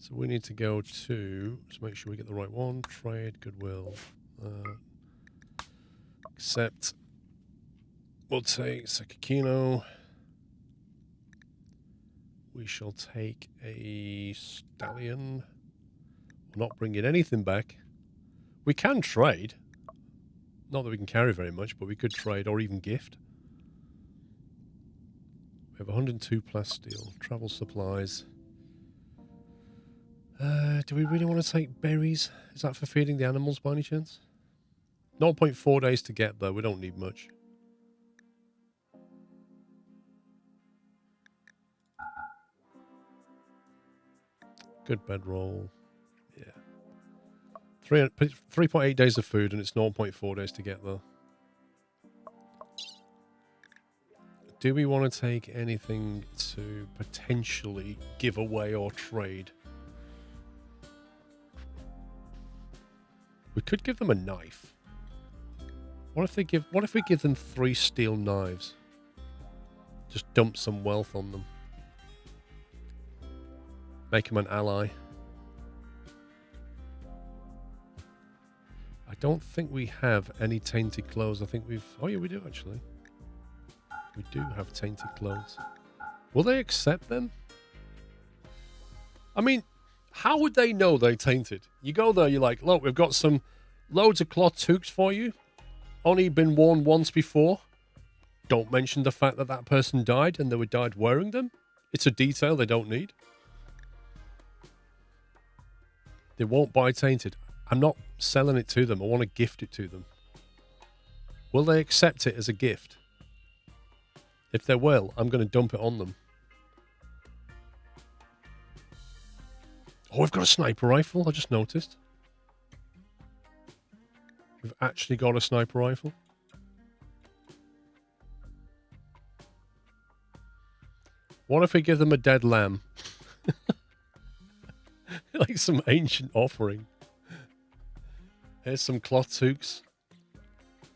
So we need to go to, let's make sure we get the right one. Trade, goodwill. Accept. We'll take Sakakino. We shall take a stallion. We're not bringing anything back. We can trade. Not that we can carry very much, but we could trade or even gift. We have 102 plasteel. Travel supplies. Do we really want to take berries? Is that for feeding the animals by any chance? 0.4 days to get there. We don't need much. Good bedroll. Yeah. 3.8 days of food and it's 0.4 days to get there. Do we want to take anything to potentially give away or trade? We could give them a knife. What if we give them 3 steel knives? Just dump some wealth on them. Make them an ally. I don't think we have any tainted clothes. I think we've... Oh yeah, we do actually. We do have tainted clothes. Will they accept them? I mean, how would they know they're tainted? You go there, you're like, look, we've got some loads of cloth toques for you. Only been worn once before. Don't mention the fact that that person died and they were died wearing them. It's a detail they don't need. They won't buy tainted. I'm not selling it to them. I want to gift it to them. Will they accept it as a gift? If they will, I'm going to dump it on them. Oh, we've got a sniper rifle. I just noticed. We've actually got a sniper rifle. What if we give them a dead lamb? Like some ancient offering. Here's some cloth toques.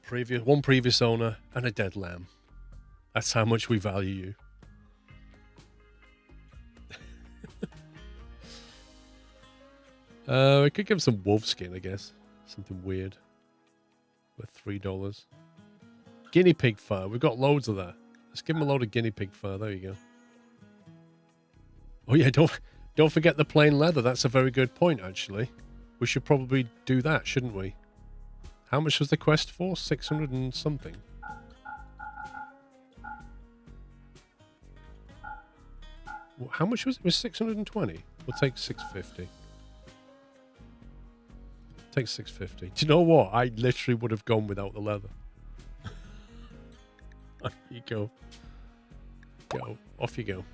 One previous owner and a dead lamb. That's how much we value you. We could give them some wolf skin, I guess. Something weird. Worth $3. Guinea pig fur. We've got loads of that. Let's give them a load of guinea pig fur. There you go. Oh yeah, don't forget the plain leather. That's a very good point, actually. We should probably do that, shouldn't we? How much was the quest for? 600 and something. How much was it? It was 620. We'll take 650. Take 650. Do you know what? I literally would have gone without the leather. There you go. Go. Off you go.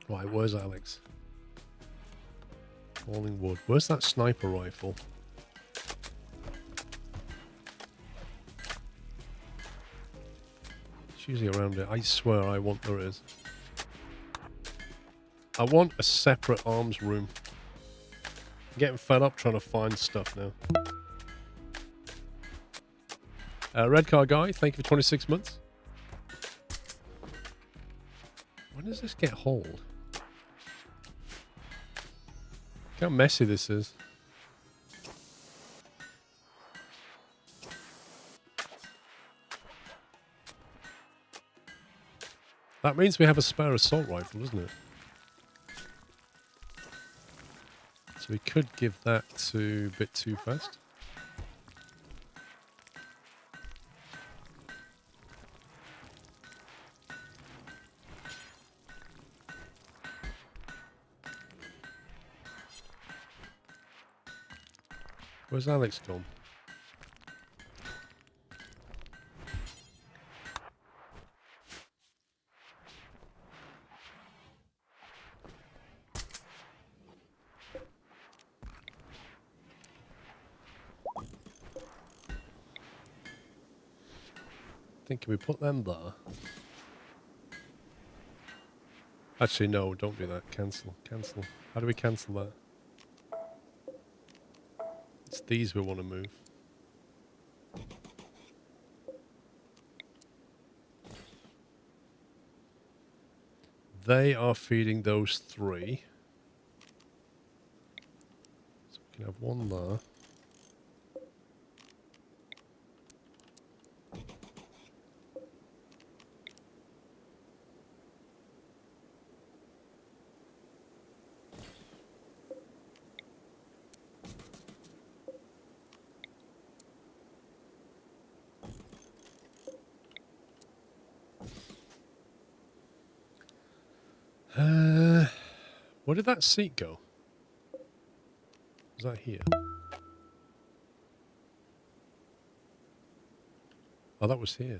Right, where's Alex? Falling wood. Where's that sniper rifle? It's usually around it. I swear there is. I want a separate arms room. I'm getting fed up trying to find stuff now. Red car guy, thank you for 26 months. When does this get hauled? Look how messy this is. That means we have a spare assault rifle, doesn't it? So we could give that to Bit Too Fast. Where's Alex gone? I think, can we put them there? Actually, no, don't do that. Cancel. Cancel. How do we cancel that? It's these we want to move. They are feeding those 3. can have one there. Where did that seat go? Was that here? Oh, that was here.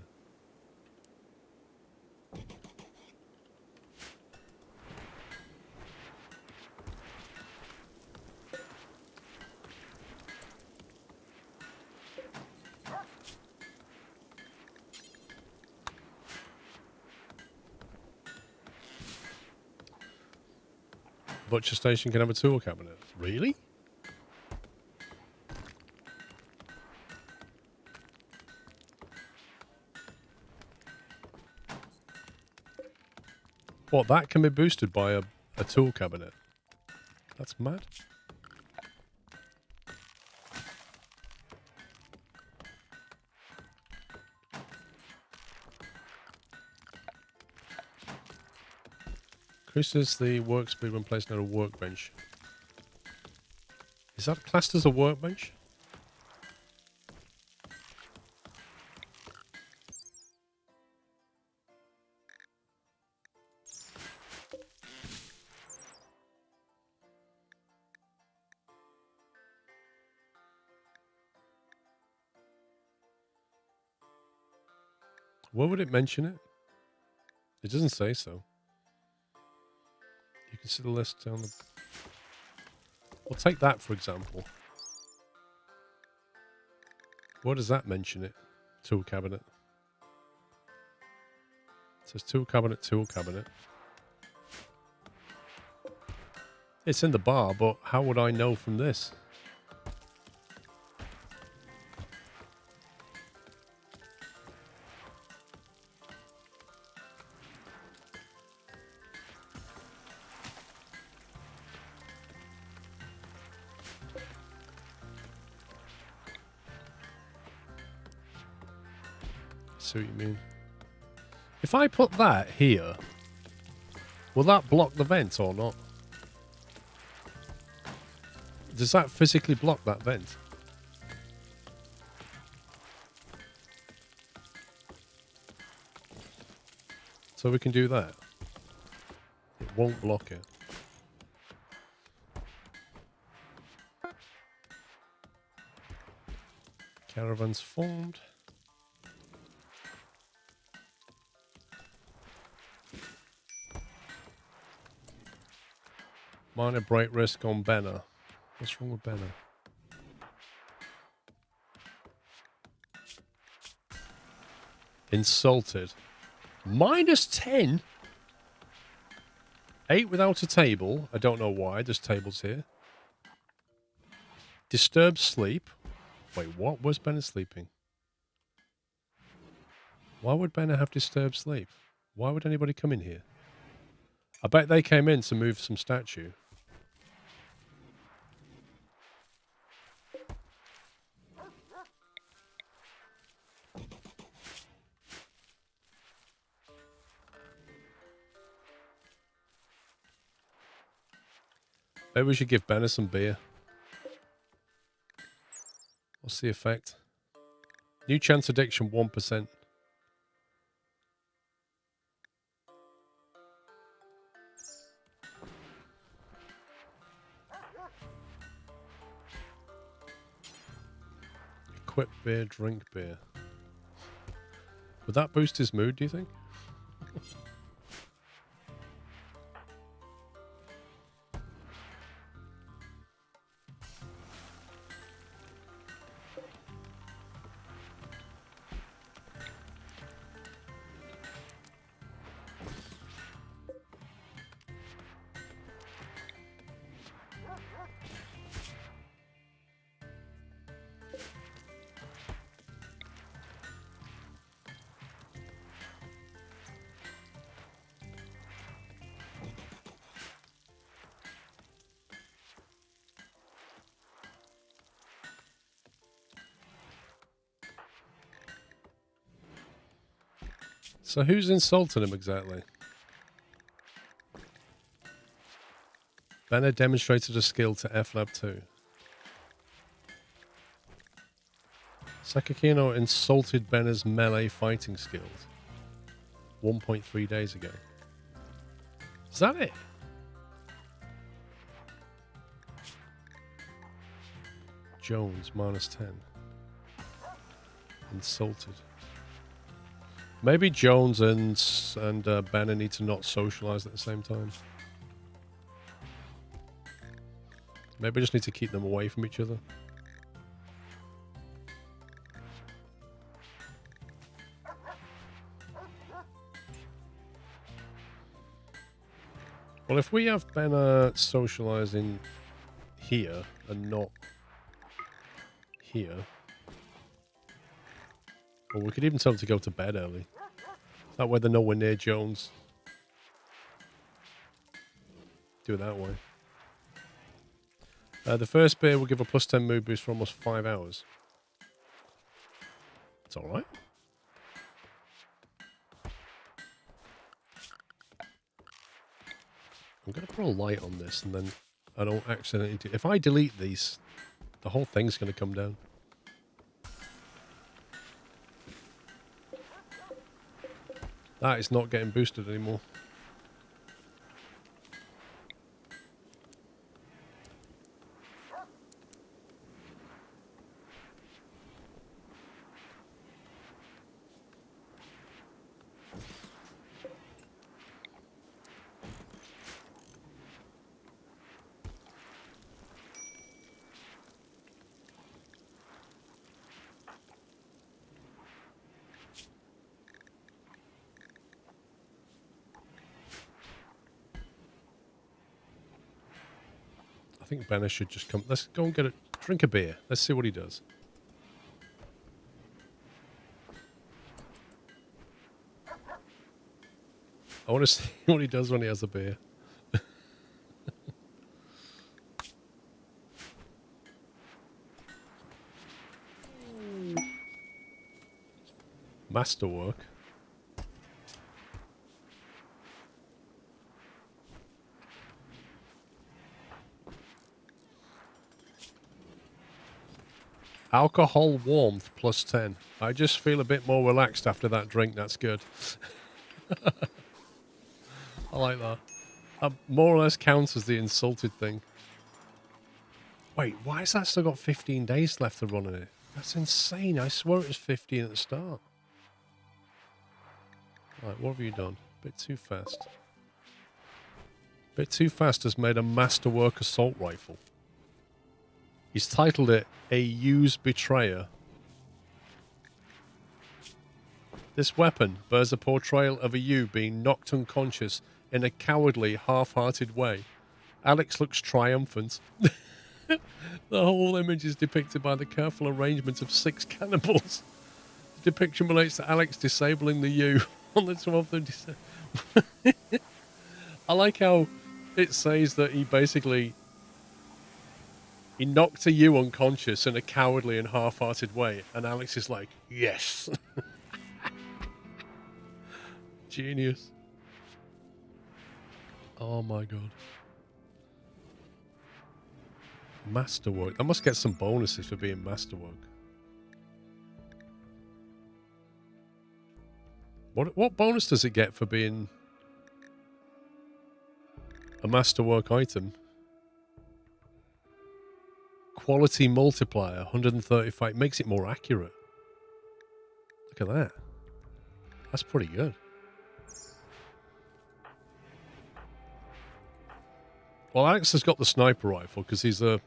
Butcher station can have a tool cabinet. Really? What, that can be boosted by a tool cabinet? That's mad. Increases the work speed when placed on a workbench. Is that classed as a workbench? Where would it mention it? It doesn't say so. You can see the list down the... We'll take that, for example. Where does that mention it? Tool cabinet. It says tool cabinet, tool cabinet. It's in the bar, but how would I know from this? See what you mean. If I put that here, will that block the vent or not? Does that physically block that vent? So we can do that. It won't block it. Caravans formed. Minor break risk on Benner. What's wrong with Benner? Insulted. -10? 8 without a table. I don't know why. There's tables here. Disturbed sleep. Wait, what? Where's Benner sleeping? Why would Benner have disturbed sleep? Why would anybody come in here? I bet they came in to move some statue. Maybe we should give Benner some beer. What's the effect? New chance addiction 1%. Equip beer, drink beer. Would that boost his mood, do you think? So who's insulting him exactly? Banner demonstrated a skill to FLab 2. Sakakino insulted Benner's melee fighting skills 1.3 days ago. Is that it? Jones, -10. Insulted. Maybe Jones and Banner need to not socialize at the same time. Maybe I just need to keep them away from each other. Well, if we have Banner socializing here and not here, well, we could even tell them to go to bed early. That way they're nowhere near Jones. Do it that way. The first beer will give a +10 mood boost for almost 5 hours. It's alright. I'm going to put a light on this and then I don't accidentally... If I delete these, the whole thing's going to come down. That is not getting boosted anymore. I think Banner should just come... Let's go and get a... Drink a beer. Let's see what he does. I want to see what he does when he has a beer. Masterwork. Alcohol warmth +10. I just feel a bit more relaxed after that drink. That's good. I like that. That more or less counts as the insulted thing. Wait, why has that still got 15 days left to run in it? That's insane. I swear it was 15 at the start. Right, what have you done? Bit too fast. Bit too fast has made a masterwork assault rifle. He's titled it A Used Betrayer. This weapon bears a portrayal of a ewe being knocked unconscious in a cowardly, half-hearted way. Alex looks triumphant. The whole image is depicted by the careful arrangement of 6 cannibals. The depiction relates to Alex disabling the ewe on the 12th of December. I like how it says that he basically... He knocked a ewe unconscious in a cowardly and half-hearted way, and Alex is like, yes. Genius. Oh my god. Masterwork. I must get some bonuses for being masterwork. What bonus does it get for being a masterwork item? Quality multiplier, 135. Makes it more accurate. Look at that. That's pretty good. Well, Alex has got the sniper rifle because he's a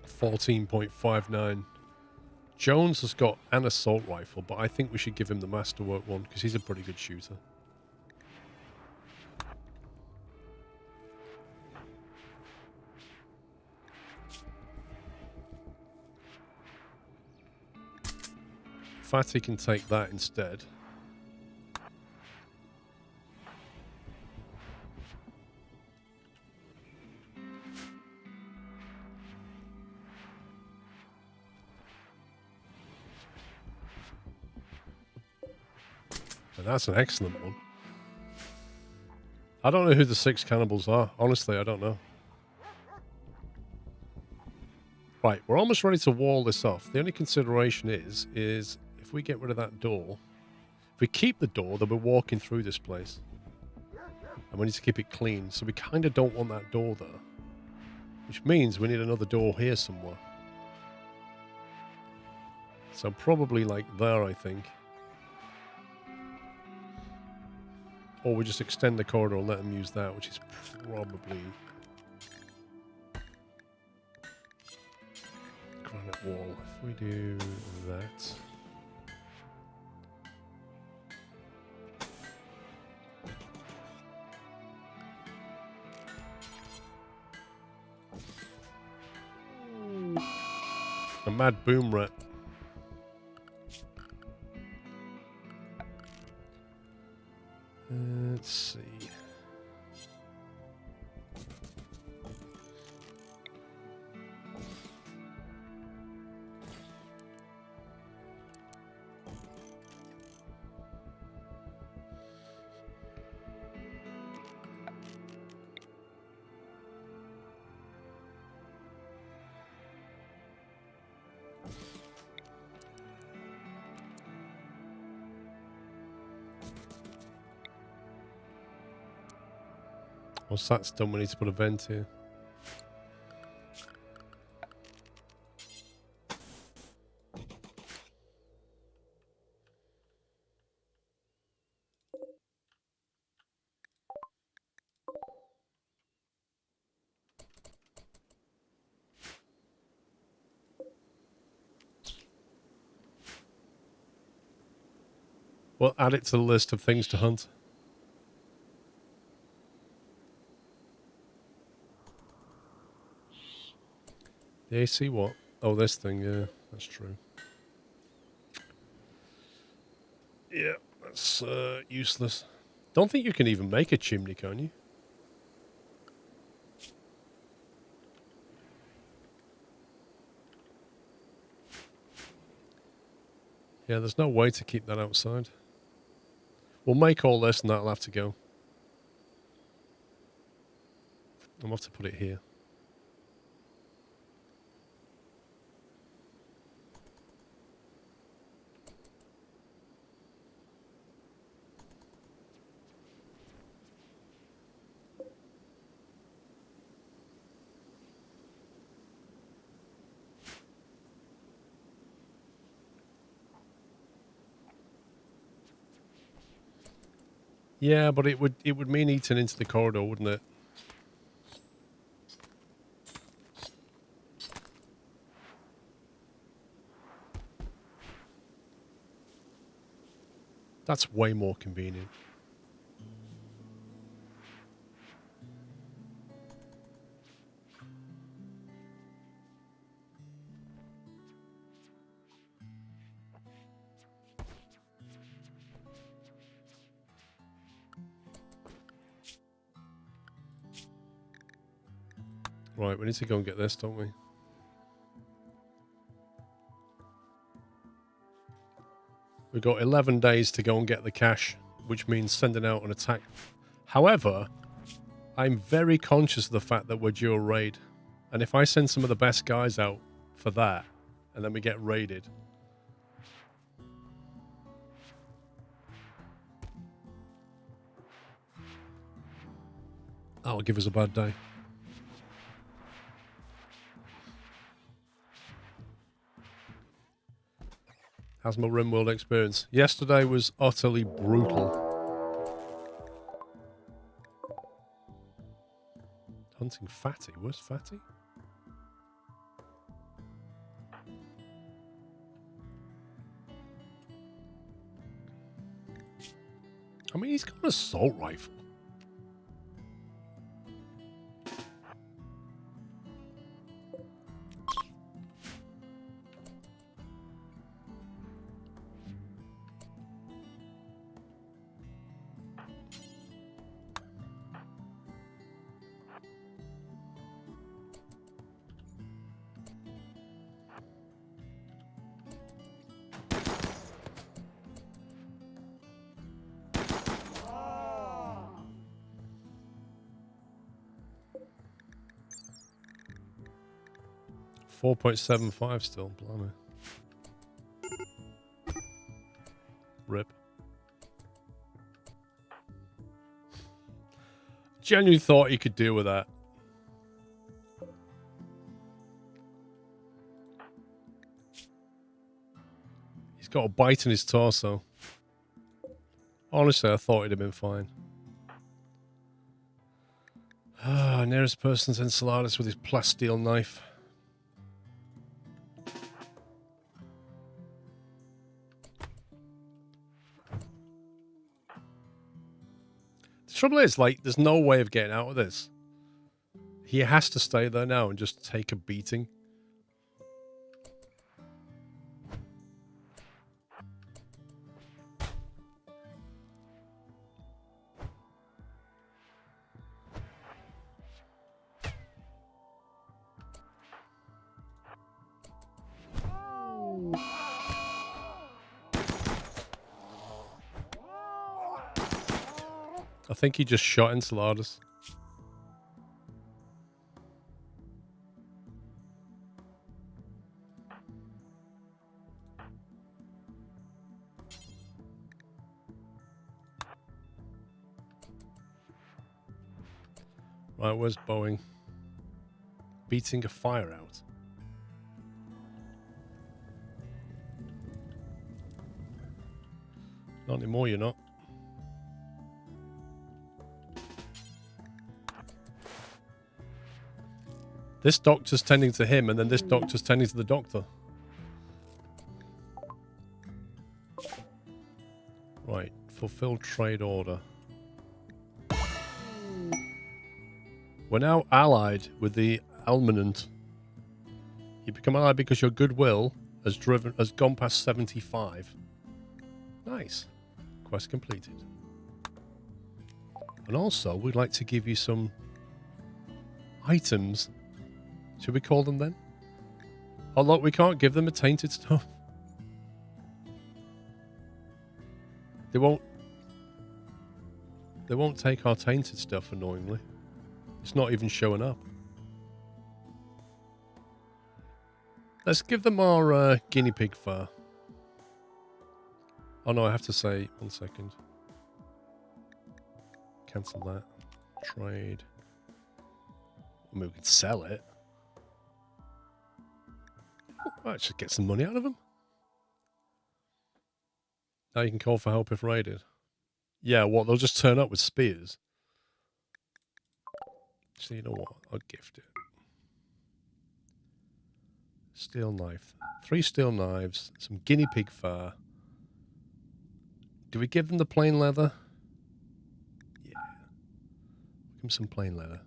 14.59. Jones has got an assault rifle, but I think we should give him the masterwork one because he's a pretty good shooter. Fatty can take that instead. And that's an excellent one. I don't know who the 6 cannibals are. Honestly, I don't know. Right, we're almost ready to wall this off. The only consideration is if we get rid of that door, if we keep the door, then we're walking through this place. And we need to keep it clean. So we kind of don't want that door there. Which means we need another door here somewhere. So probably like there, I think. Or we just extend the corridor and let them use that, which is probably... granite wall. If we do that... A mad boom rat. Let's see. Once that's done, we need to put a vent here. We'll add it to the list of things to hunt. The AC what? Oh, this thing, yeah, that's true. Yeah, that's useless. Don't think you can even make a chimney, can you? Yeah, there's no way to keep that outside. We'll make all this and that'll have to go. I'll have to put it here. Yeah, but it would mean eating into the corridor, wouldn't it? That's way more convenient. Right, we need to go and get this, don't we? We've got 11 days to go and get the cash, which means sending out an attack. However, I'm very conscious of the fact that we're due a raid. And if I send some of the best guys out for that, and then we get raided... that'll give us a bad day. How's my Rimworld experience? Yesterday was utterly brutal. Hunting Fatty? Where's Fatty? I mean, he's got an assault rifle. 4.75 still, blimey. Rip. Genuinely thought he could deal with that. He's got a bite in his torso. Honestly, I thought he'd have been fine. Ah, nearest person's enchiladas with his plasteel knife. The trouble is, like, there's no way of getting out of this. He has to stay there now and just take a beating. I think he just shot enchiladas. Right, where's Boeing? Beating a fire out. Not anymore, you're not. This doctor's tending to him, and then this doctor's tending to the doctor. Right, fulfill trade order. We're now allied with the Almanant. You become allied because your goodwill has gone past 75. Nice. Quest completed. And also, we'd like to give you some items. Should we call them then? Oh look, we can't give them a tainted stuff. They won't take our tainted stuff, annoyingly. It's not even showing up. Let's give them our guinea pig fur. Oh no, I have to say, 1 second. Cancel that. Trade. I mean, we could sell it. Right, just get some money out of them. Now you can call for help if raided. Yeah, what? They'll just turn up with spears. So you know what? I'll gift it. Steel knife. 3 steel knives. Some guinea pig fur. Do we give them the plain leather? Yeah. Give them some plain leather.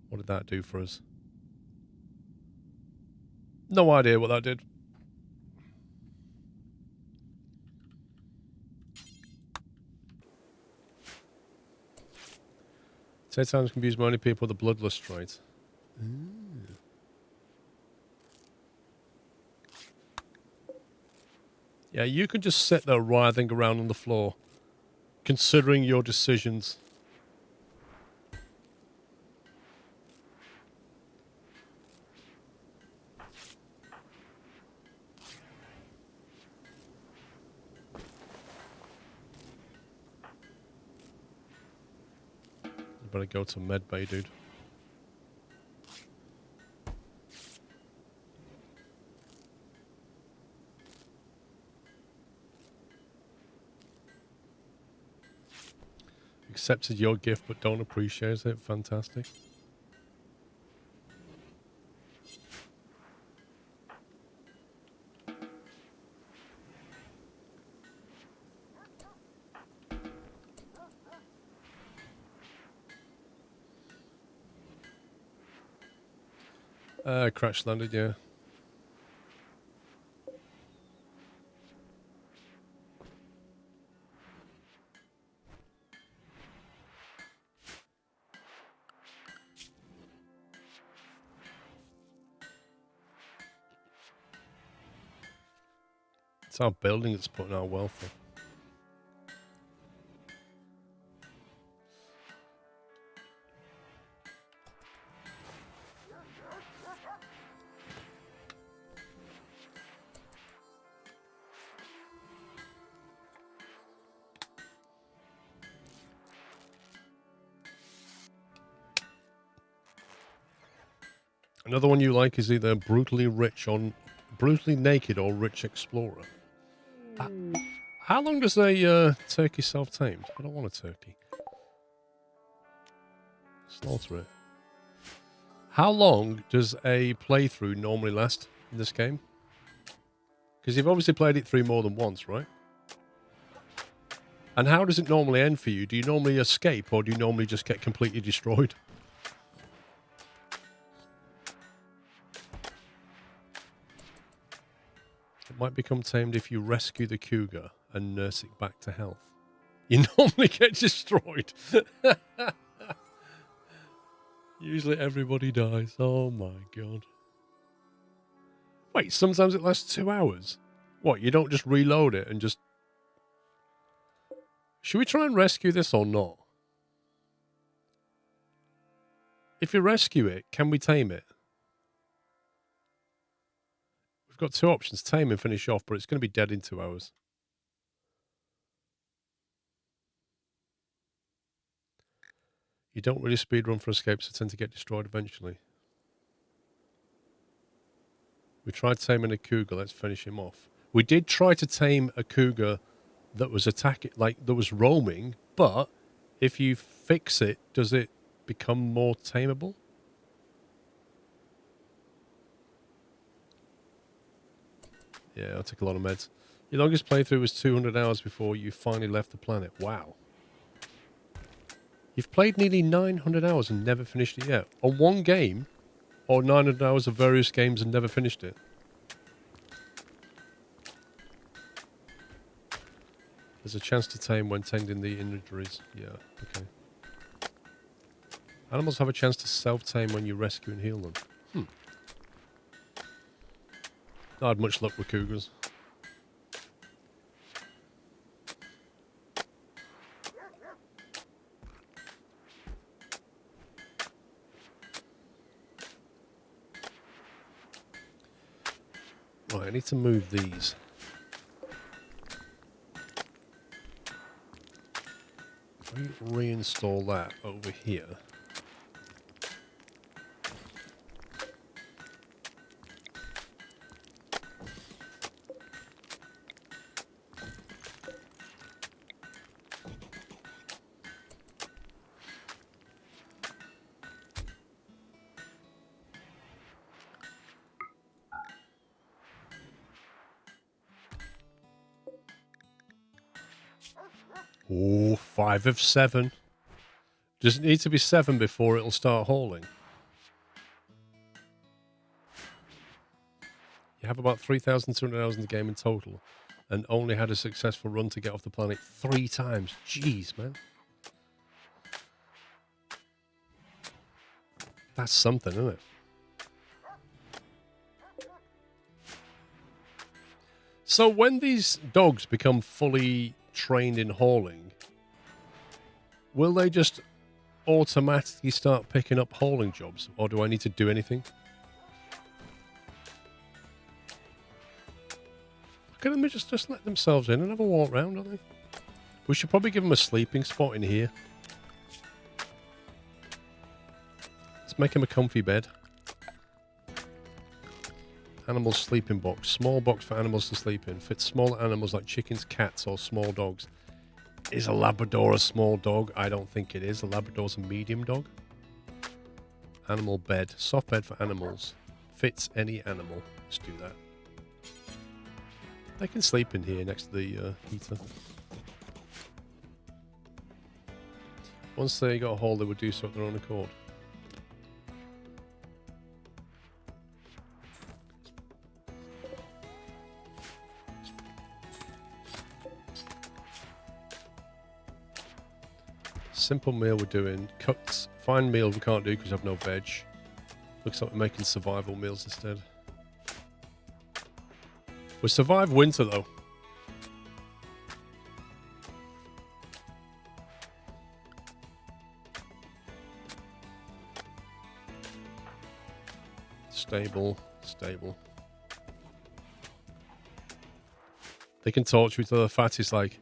What did that do for us? No idea what that did. Say times confuse many people with the bloodlust trait. Yeah, you can just sit there writhing around on the floor, considering your decisions. You better go to medbay, dude. Accepted your gift but don't appreciate it. Fantastic. Crash landed, yeah. It's our building that's putting our wealth up. Another one you like is either brutally naked or rich explorer. How long does a turkey self-tamed? I don't want a turkey. Slaughter it. How long does a playthrough normally last in this game? Because you've obviously played it through more than once, right? And how does it normally end for you? Do you normally escape or do you normally just get completely destroyed? It might become tamed if you rescue the cougar and nurse it back to health. You normally get destroyed. Usually everybody dies. Oh my god. Wait, sometimes it lasts 2 hours? What, you don't just reload it and just... Should we try and rescue this or not? If you rescue it, can we tame it? We've got 2 options, tame and finish off, but it's going to be dead in 2 hours. You don't really speedrun for escapes, so tend to get destroyed eventually. We tried taming a cougar, let's finish him off. We did try to tame a cougar that was attacking, like, that was roaming, but if you fix it, does it become more tameable? Yeah, I took a lot of meds. Your longest playthrough was 200 hours before you finally left the planet. Wow. You've played nearly 900 hours and never finished it yet. On one game? Or 900 hours of various games and never finished it? There's a chance to tame when tending the injuries. Yeah, okay. Animals have a chance to self-tame when you rescue and heal them. Not had much luck with cougars. Right, I need to move these. If we reinstall that over here. Oh, 5 of 7. Does it need to be 7 before it'll start hauling? You have about 3,200 hours in the game in total and only had a successful run to get off the planet 3 times. Jeez, man. That's something, isn't it? So when these dogs become fully trained in hauling, will they just automatically start picking up hauling jobs, or do I need to do anything? Okay, let me just let themselves in and have a walk around, don't they? We should probably give them a sleeping spot in here. Let's make them a comfy bed. Animal sleeping box. Small box for animals to sleep in. Fits smaller animals like chickens, cats, or small dogs. Is a Labrador a small dog? I don't think it is. A Labrador's a medium dog. Animal bed. Soft bed for animals. Fits any animal. Let's do that. They can sleep in here next to the heater. Once they got a hole, they would do so at their own accord. Simple meal we're doing. Cooked. Fine meal we can't do because we have no veg. Looks like we're making survival meals instead. We'll survive winter though. Stable, stable. They can talk to each other. Fatty's like,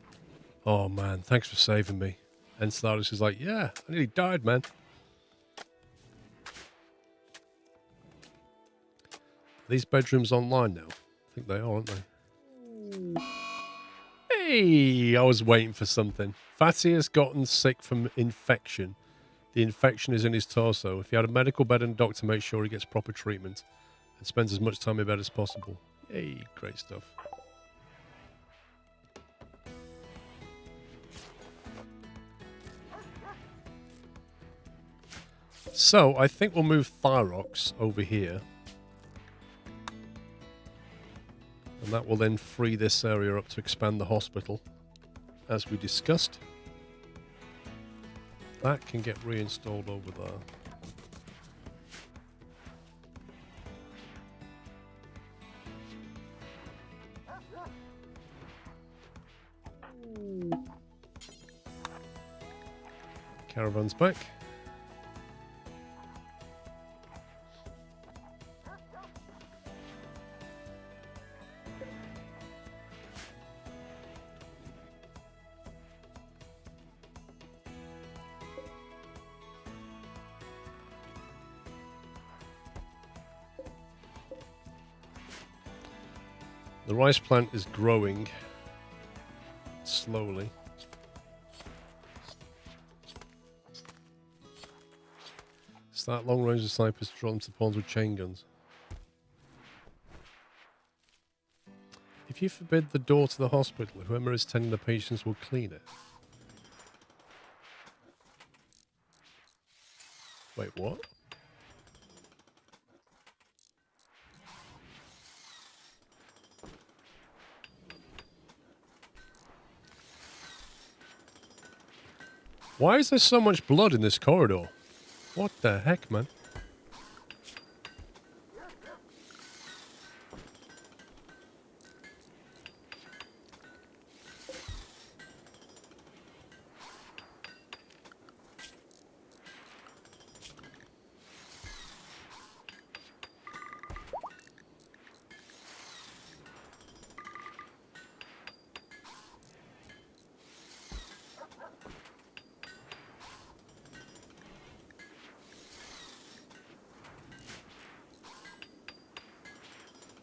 oh man, thanks for saving me. And Solaris is like, yeah, I nearly died, man. these bedrooms online now? I think they are, aren't they? Hey, I was waiting for something. Fatty has gotten sick from infection. The infection is in his torso. If he had a medical bed and a doctor, make sure he gets proper treatment and spends as much time in bed as possible. Hey, great stuff. So, I think we'll move Thyrox over here. And that will then free this area up to expand the hospital, as we discussed. That can get reinstalled over there. Caravan's back. The rice plant is growing slowly. Start long-range snipers to draw them to pawns with chain guns. If you forbid the door to the hospital, whoever is tending the patients will clean it. Wait, what? Why is there so much blood in this corridor? What the heck, man?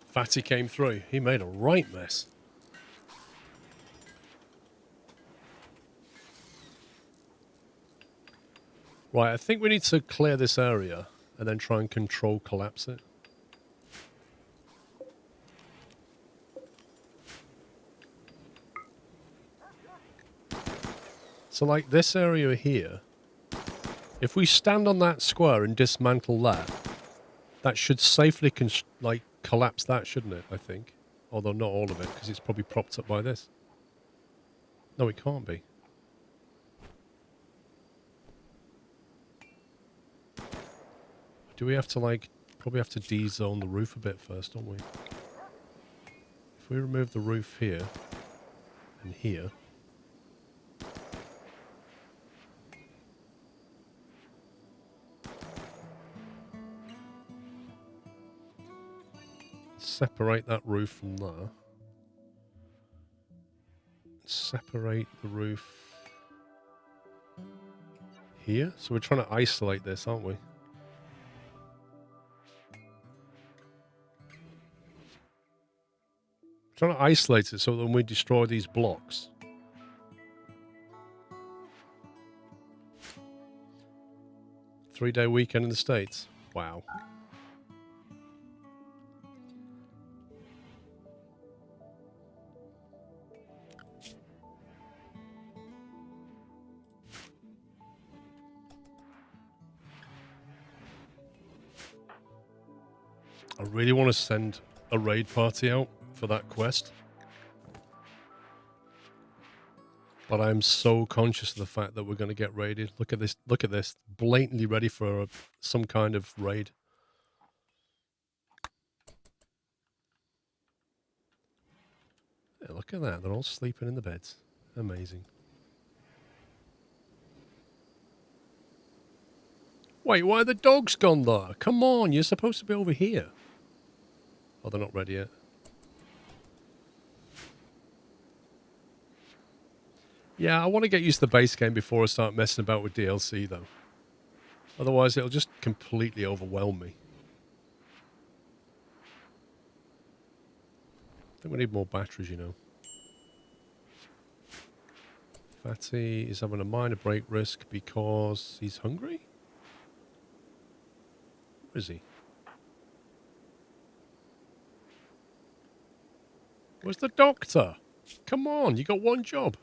Fatty came through. He made a right mess. Right, I think we need to clear this area and then try and control collapse it. So like this area here, if we stand on that square and dismantle that, that should safely collapse that, shouldn't it, I think? Although not all of it, because it's probably propped up by this. No, it can't be. Do we have to, probably have to de-zone the roof a bit first, don't we? If we remove the roof here and here... separate that roof from there. Separate the roof here. So we're trying to isolate this, aren't we? Trying to isolate it so that when we destroy these blocks, three-day weekend in the States. Wow. I really want to send a raid party out for that quest. But I'm so conscious of the fact that we're going to get raided. Look at this. Look at this. Blatantly ready for some kind of raid. Yeah, look at that. They're all sleeping in the beds. Amazing. Wait, why are the dogs gone there? Come on, you're supposed to be over here. Oh, they're not ready yet. Yeah, I want to get used to the base game before I start messing about with DLC, though. Otherwise, it'll just completely overwhelm me. I think we need more batteries, you know. Fatty is having a minor break risk because he's hungry? Where is he? Where's the doctor? Come on, you got one job.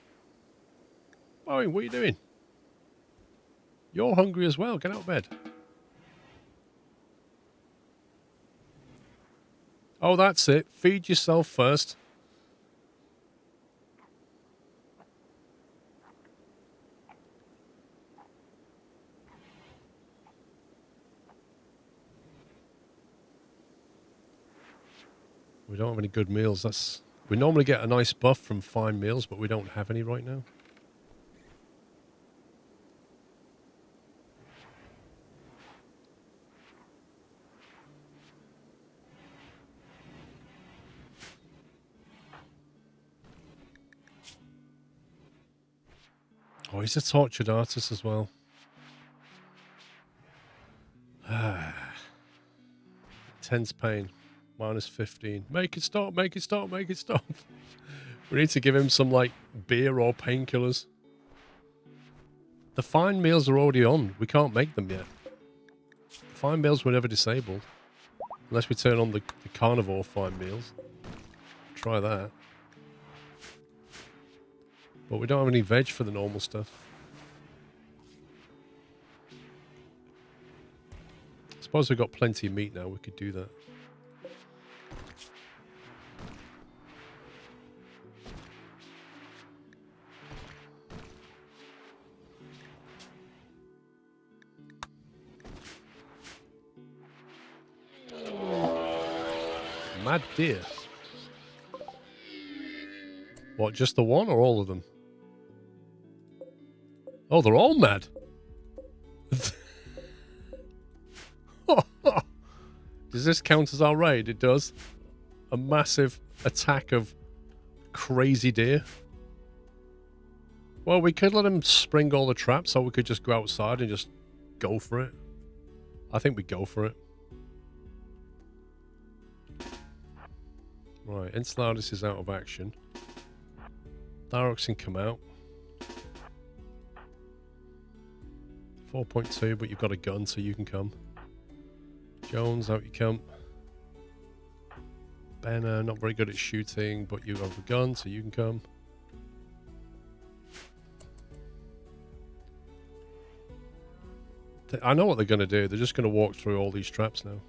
Boeing, what are you doing? You're hungry as well. Get out of bed. Oh, that's it. Feed yourself first. We don't have any good meals. We normally get a nice buff from fine meals, but we don't have any right now. Oh, he's a tortured artist as well. Tense pain. Minus 15. Make it stop, make it stop, make it stop. We need to give him some, like, beer or painkillers. The fine meals are already on. We can't make them yet. The fine meals were never disabled. Unless we turn on the carnivore fine meals. Try that. But we don't have any veg for the normal stuff. I suppose we've got plenty of meat now. We could do that. Mad deer. What, just the one or all of them? Oh, they're all mad. Does this count as our raid? It does. A massive attack of crazy deer. Well, we could let him spring all the traps, or we could just go outside and just go for it. I think we go for it. Right, Enceladus is out of action. Thyrox can come out. 4.2, but you've got a gun, so you can come. Jones, out you come. Benner, not very good at shooting, but you have a gun, so you can come. I know what they're going to do. They're just going to walk through all these traps now.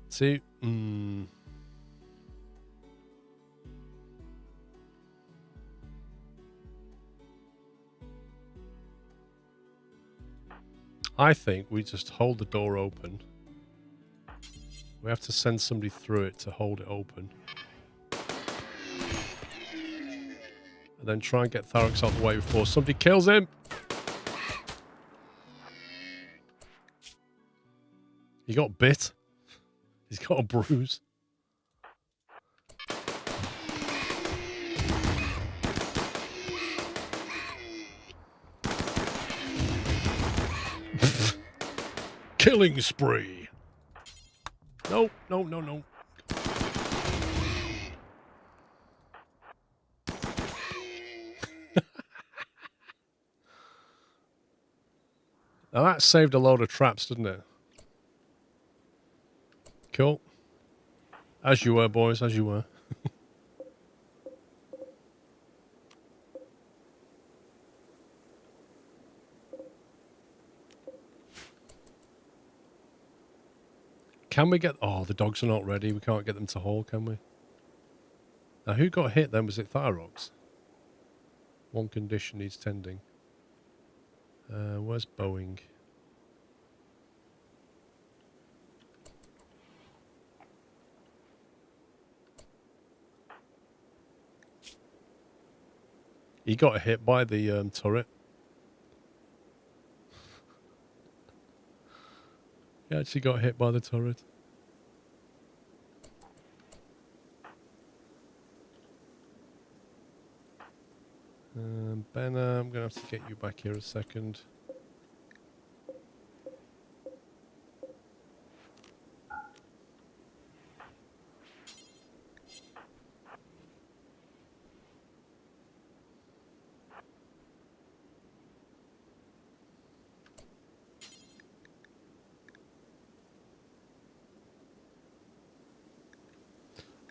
See, I think we just hold the door open. We have to send somebody through it to hold it open. And then try and get Thyrox out of the way before somebody kills him. He got bit. He's got a bruise. Killing spree. No, no, no, no. Now that saved a load of traps, didn't it? Cool. As you were, boys, as you were. Can we get... Oh, the dogs are not ready. We can't get them to haul, can we? Now, who got hit then? Was it Thyrox? One condition needs tending. Where's Boeing? He got hit by the turret. He actually got hit by the turret. Benna, I'm going to have to get you back here a second.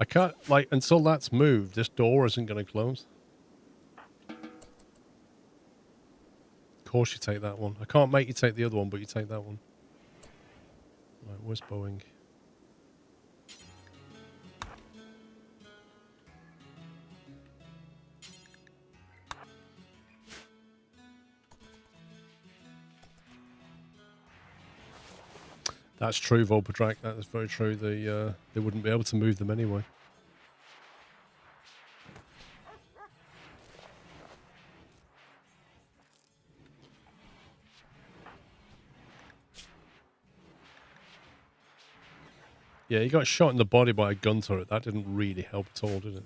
I can't, like, until that's moved, this door isn't going to close. Of course you take that one. I can't make you take the other one, but you take that one. Right, where's Boeing? That's true, Volpodrak. That is very true. They wouldn't be able to move them anyway. Yeah, he got shot in the body by a gun turret. That didn't really help at all, did it?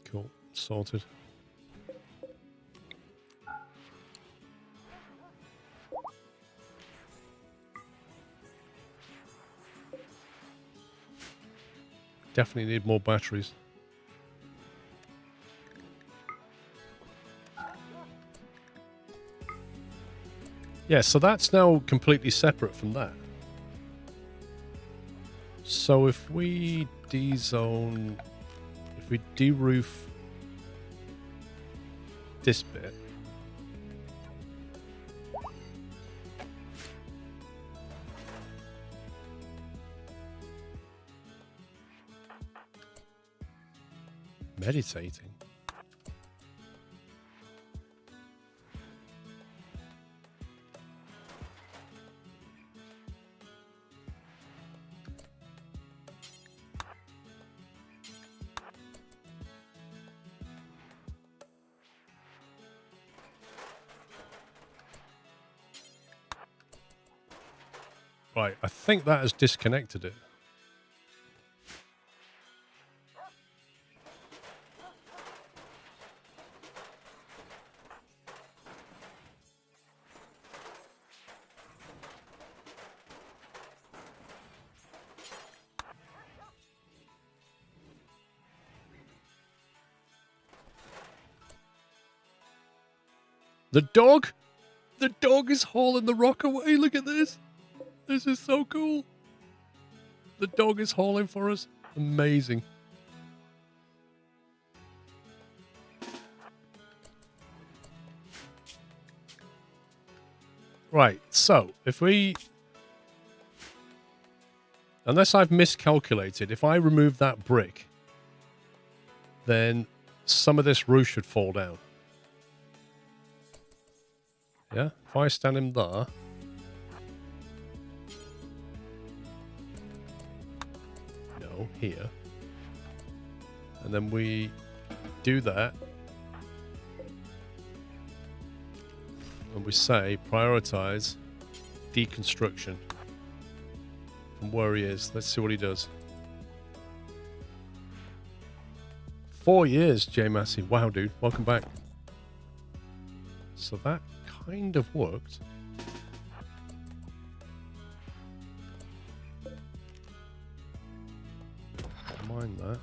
Cool. Sorted. Definitely need more batteries. Yeah, so that's now completely separate from that. So if we de-zone, if we de-roof this bit, meditating. Right, I think that has disconnected it. The dog? The dog is hauling the rock away. Look at this. This is so cool. The dog is hauling for us. Amazing. Right, so if we... Unless I've miscalculated, if I remove that brick, then some of this roof should fall down. Yeah? If I stand him there... No, here. And then we do that. And we say, prioritize deconstruction from where he is. Let's see what he does. 4 years, J Massey. Wow, dude. Welcome back. So that kind of worked. Don't mind that.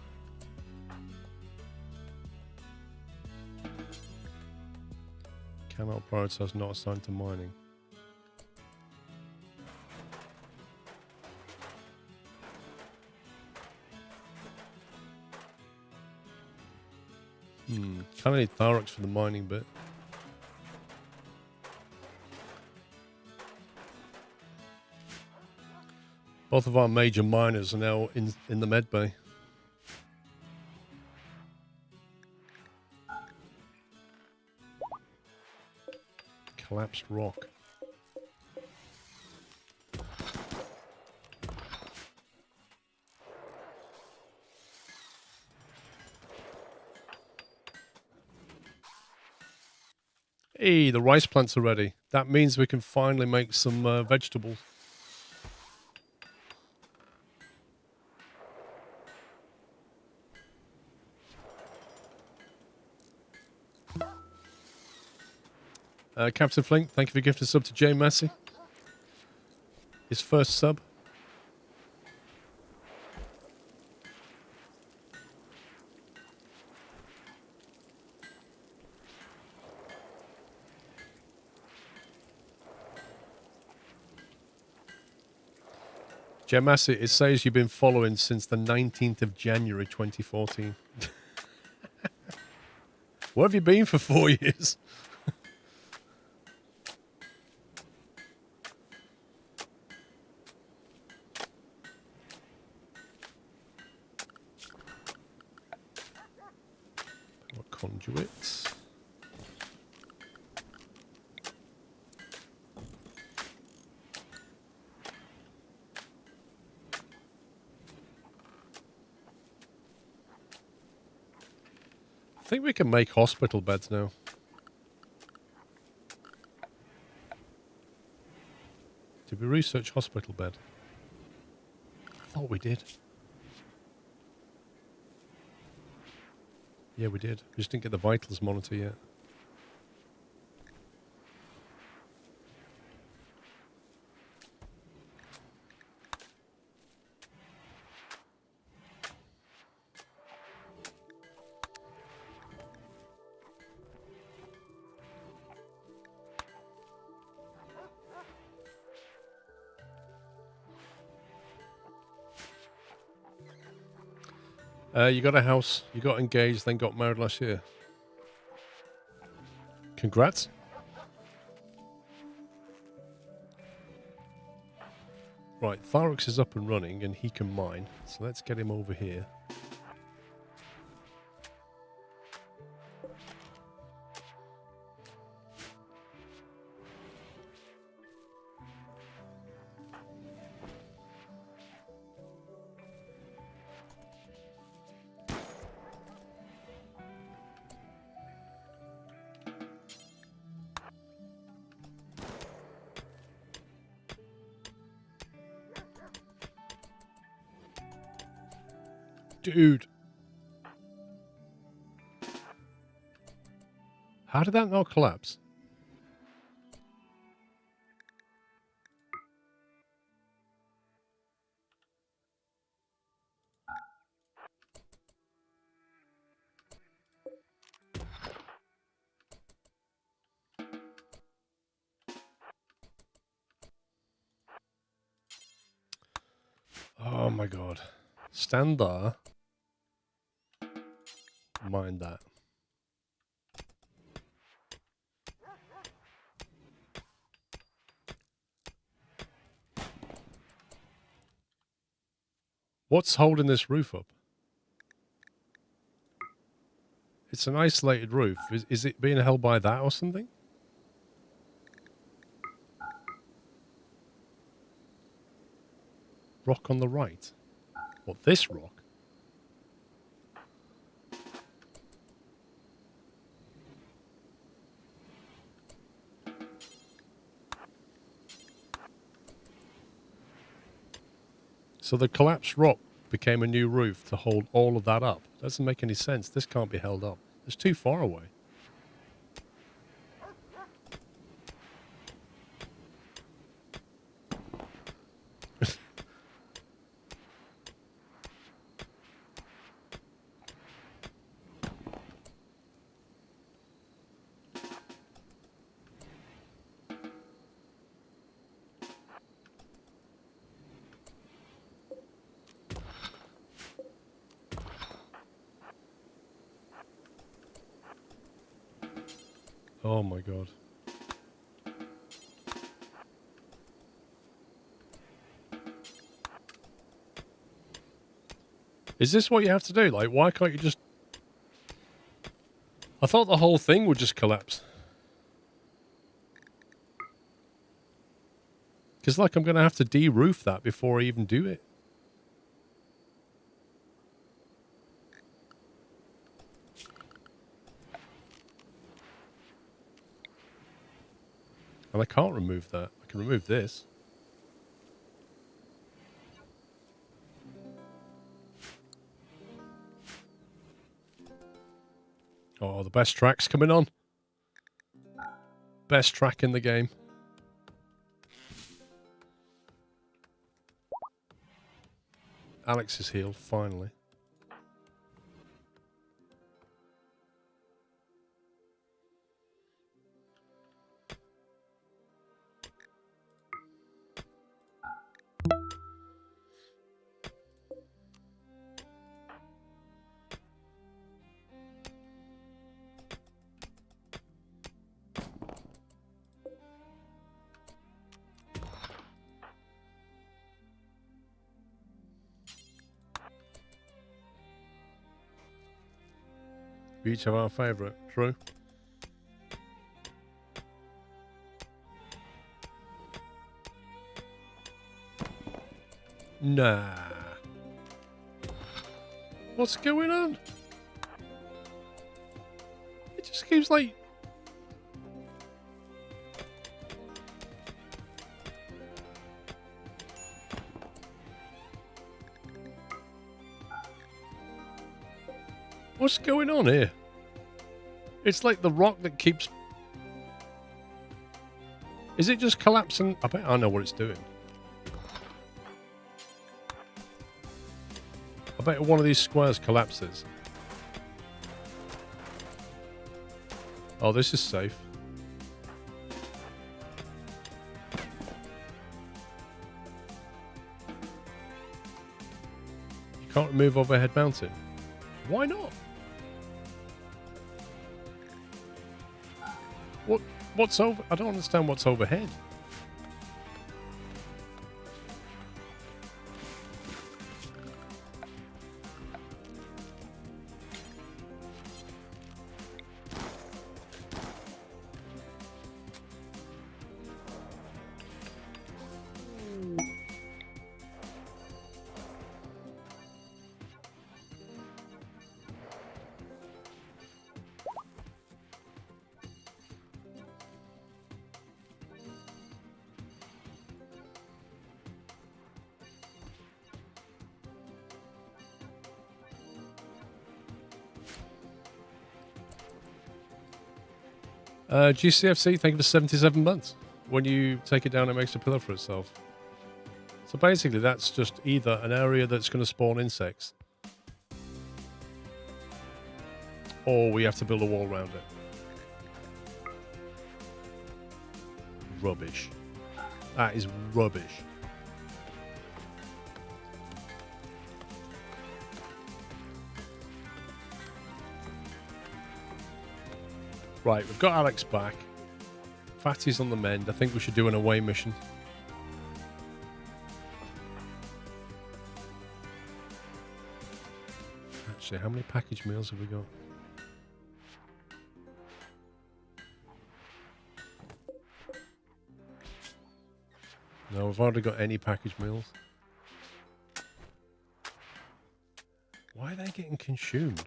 Cannot prioritize not assigned to mining. Kind of need Tharox for the mining bit. Both of our major miners are now in the med bay. Collapsed rock. Hey, the rice plants are ready. That means we can finally make some vegetables. Captain Flink, thank you for gifting a sub to Jay Massey. His first sub. Jay Massey, it says you've been following since the 19th of January 2014. Where have you been for 4 years? What conduits? I think we can make hospital beds now. Did we research hospital bed? I thought we did. Yeah, we did. We just didn't get the vitals monitor yet. You got a house, you got engaged, then got married last year. Congrats. Right, Tharux is up and running and he can mine. So let's get him over here. Dude. How did that not collapse? Oh my god. Stand there. Mind that. What's holding this roof up? It's an isolated roof. Is it being held by that or something? Rock on the right. What, this rock? So the collapsed rock became a new roof to hold all of that up. Doesn't make any sense. This can't be held up. It's too far away. Oh my god. Is this what you have to do? Like, why can't you just... I thought the whole thing would just collapse. Because, like, I'm going to have to de-roof that before I even do it. I can't remove that. I can remove this. Oh, the best track's coming on. Best track in the game. Alex is healed, finally. We each have our favourite. True. Nah. What's going on? It just seems like... What's going on here? It's like the rock that keeps... Is it just collapsing? I bet I know what it's doing. I bet one of these squares collapses. Oh, this is safe. You can't remove overhead mounting. Why not? What's over? I don't understand what's overhead. GCFC, thank you for 77 months. When you take it down, it makes a pillar for itself. So basically, that's just either an area that's going to spawn insects, or we have to build a wall around it. Rubbish. That is rubbish. Right, we've got Alex back. Fatty's on the mend. I think we should do an away mission. Actually, how many package meals have we got? No, we've hardly got any package meals. Why are they getting consumed?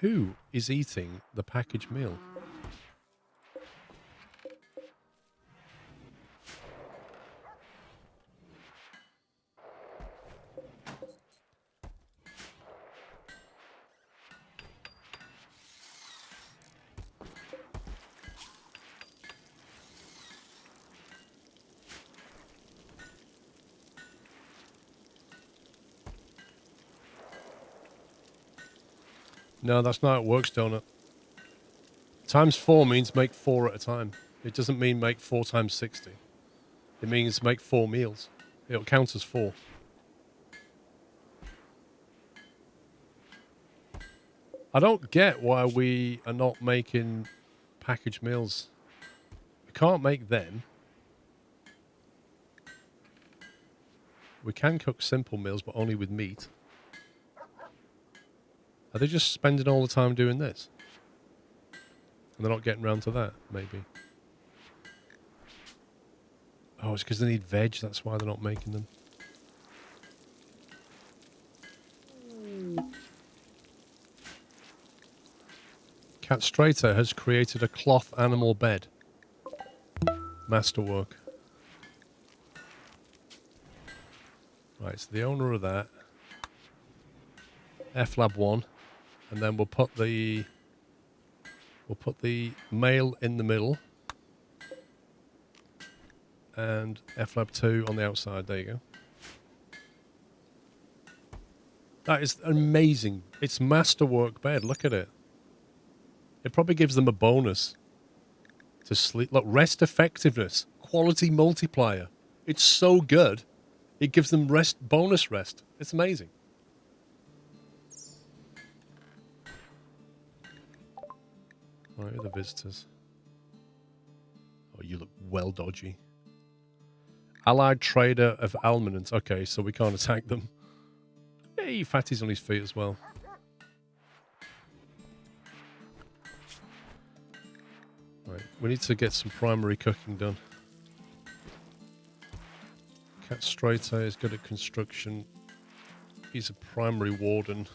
Who is eating the packaged meal? No, that's not how it works, Donut. Times 4 means make 4 at a time. It doesn't mean make 4 times 60. It means make 4 meals. It'll count as 4. I don't get why we are not making packaged meals. We can't make them. We can cook simple meals, but only with meat. Are they just spending all the time doing this? And they're not getting around to that, maybe. Oh, it's because they need veg, that's why they're not making them. Catstrator has created a cloth animal bed. Masterwork. Right, so the owner of that. F-Lab 1. And then we'll put the male in the middle. And F-Lab 2 on the outside. There you go. That is amazing. It's masterwork bed. Look at it. It probably gives them a bonus to sleep. Look, rest effectiveness. Quality multiplier. It's so good. It gives them bonus rest. It's amazing. Right, the visitors. Oh, you look well dodgy. Allied trader of Almanant. Okay, so we can't attack them. Hey, Fatty's on his feet as well. Right, we need to get some primary cooking done. Catstrator is good at construction. He's a primary warden.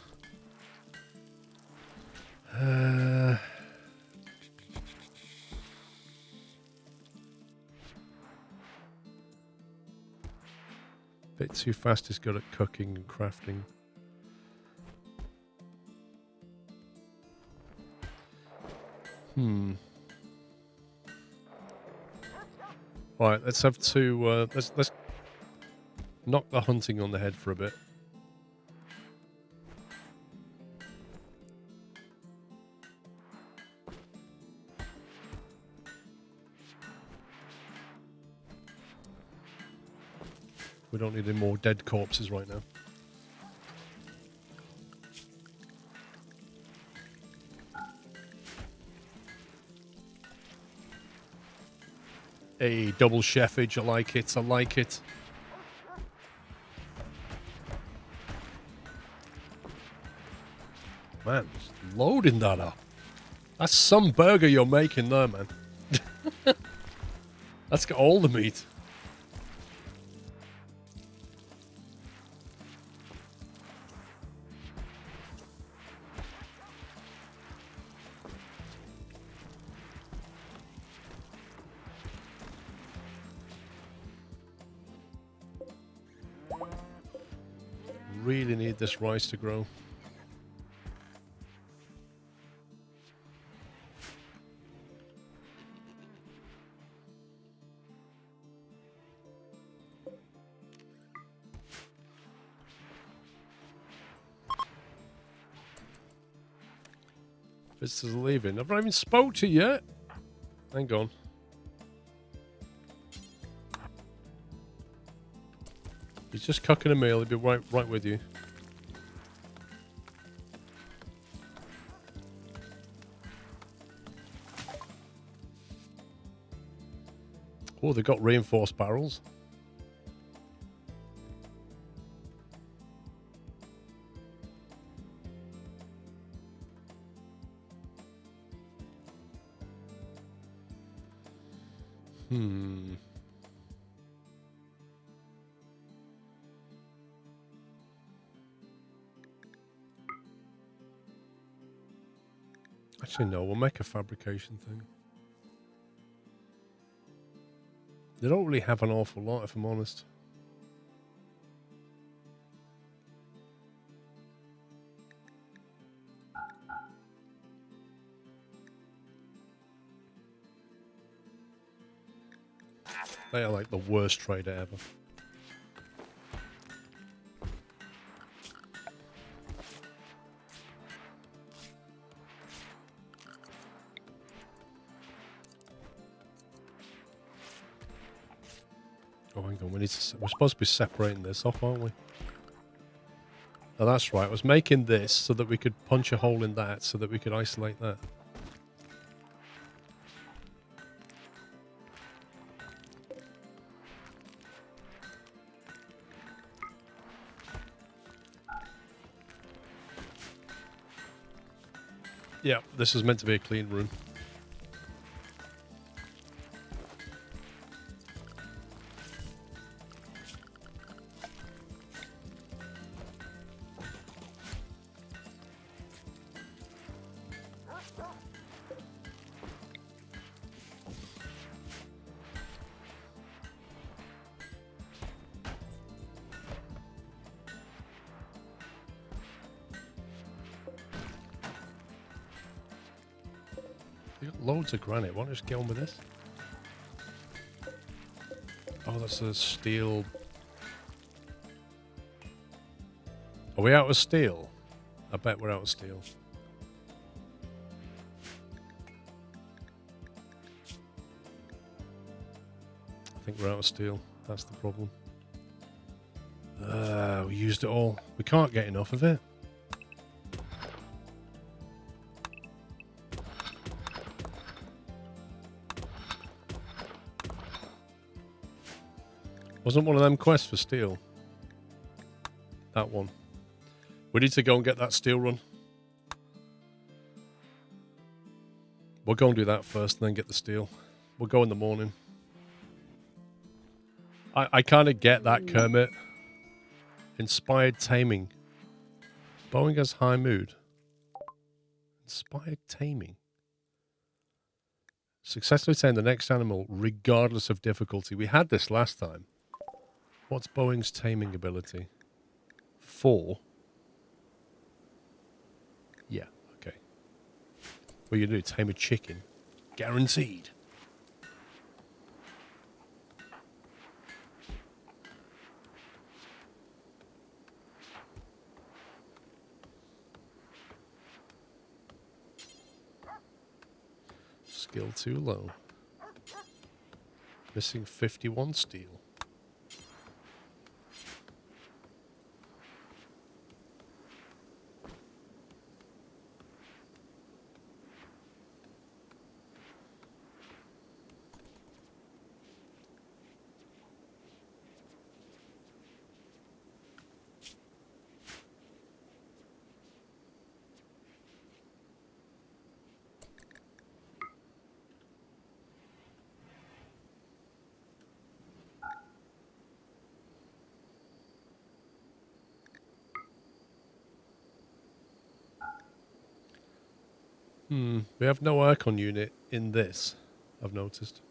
Bit too fast is good at cooking and crafting. Alright, let's have to let's knock the hunting on the head for a bit. We don't need any more dead corpses right now. Hey, double chefage, I like it, I like it. Man, just loading that up. That's some burger you're making there, man. That's got all the meat. Really need this rice to grow. Visitors are leaving. I've not even spoke to you yet. Hang on. He's just cooking a meal. He'll be right with you. Oh, they've got reinforced barrels. Actually, no, we'll make a fabrication thing. They don't really have an awful lot, if I'm honest. They are like the worst trader ever. Oh, hang on, we're supposed to be separating this off, aren't we? Oh, that's right. I was making this so that we could punch a hole in that so that we could isolate that. Yeah, this is meant to be a clean room. They got loads of granite. Why don't I just get on with this? Oh, that's a steel. Are we out of steel? I bet we're out of steel. I think we're out of steel. That's the problem. We used it all. We can't get enough of it. Wasn't one of them quests for steel? That one. We need to go and get that steel run. We'll go and do that first and then get the steel. We'll go in the morning. I kind of get that, Kermit. Inspired taming. Bowing has high mood. Inspired taming. Successfully tame the next animal regardless of difficulty. We had this last time. What's Bowing's taming ability? 4. Yeah, okay. What are you going to do? Tame a chicken? Guaranteed. Skill too low. Missing 51 steel. We have no aircon unit in this, I've noticed.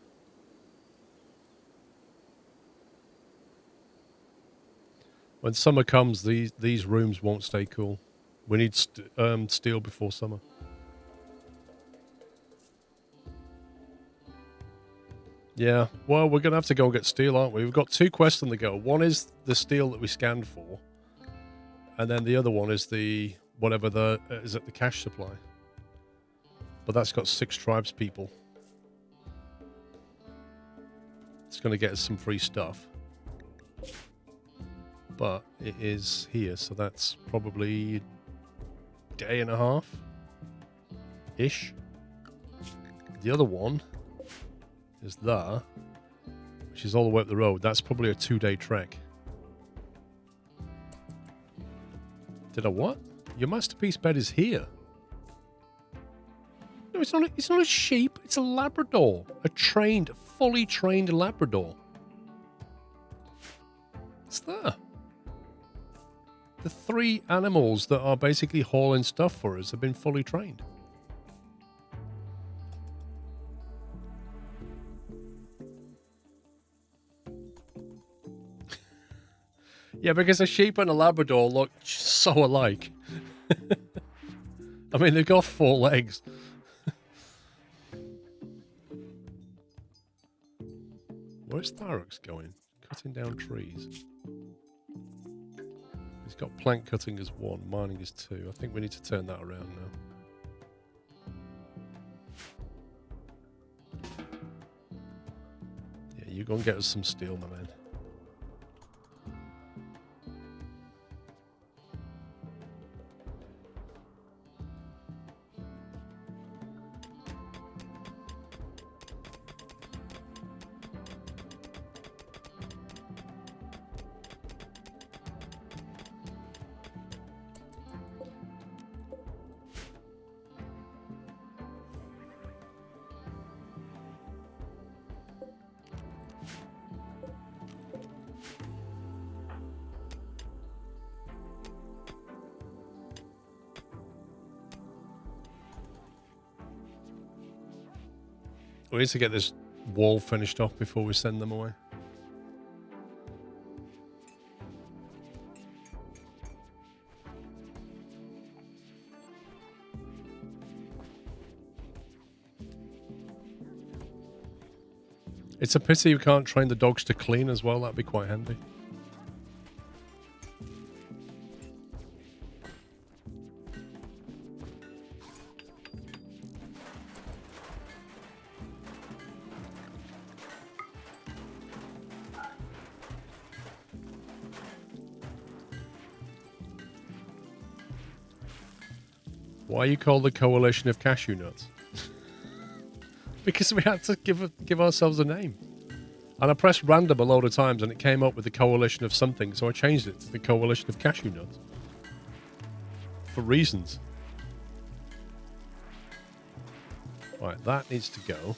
When summer comes, these rooms won't stay cool. We need steel before summer. Yeah, well, we're going to have to go and get steel, aren't we? We've got 2 quests on the go. One is the steel that we scanned for. And then the other one is the, whatever the, is it the cash supply? But that's got 6 tribes people. It's going to get us some free stuff. But it is here, so that's probably a day and a half-ish. The other one is there, which is all the way up the road. That's probably a 2-day trek. Did I what? Your masterpiece bed is here. No, it's not a sheep. It's a Labrador. A trained, fully trained Labrador. It's there. The 3 animals that are basically hauling stuff for us have been fully trained. Yeah, because a sheep and a Labrador look so alike. I mean, they've got 4 legs. Where's Thyrox going? Cutting down trees. He's got plank cutting as 1, mining as 2. I think we need to turn that around now. Yeah, you go and get us some steel, my man. We need to get this wall finished off before we send them away. It's a pity you can't train the dogs to clean as well. That'd be quite handy. Why are you called the Coalition of Cashew Nuts? Because we had to give ourselves a name. And I pressed random a load of times and it came up with the Coalition of something, so I changed it to the Coalition of Cashew Nuts. For reasons. Right, that needs to go.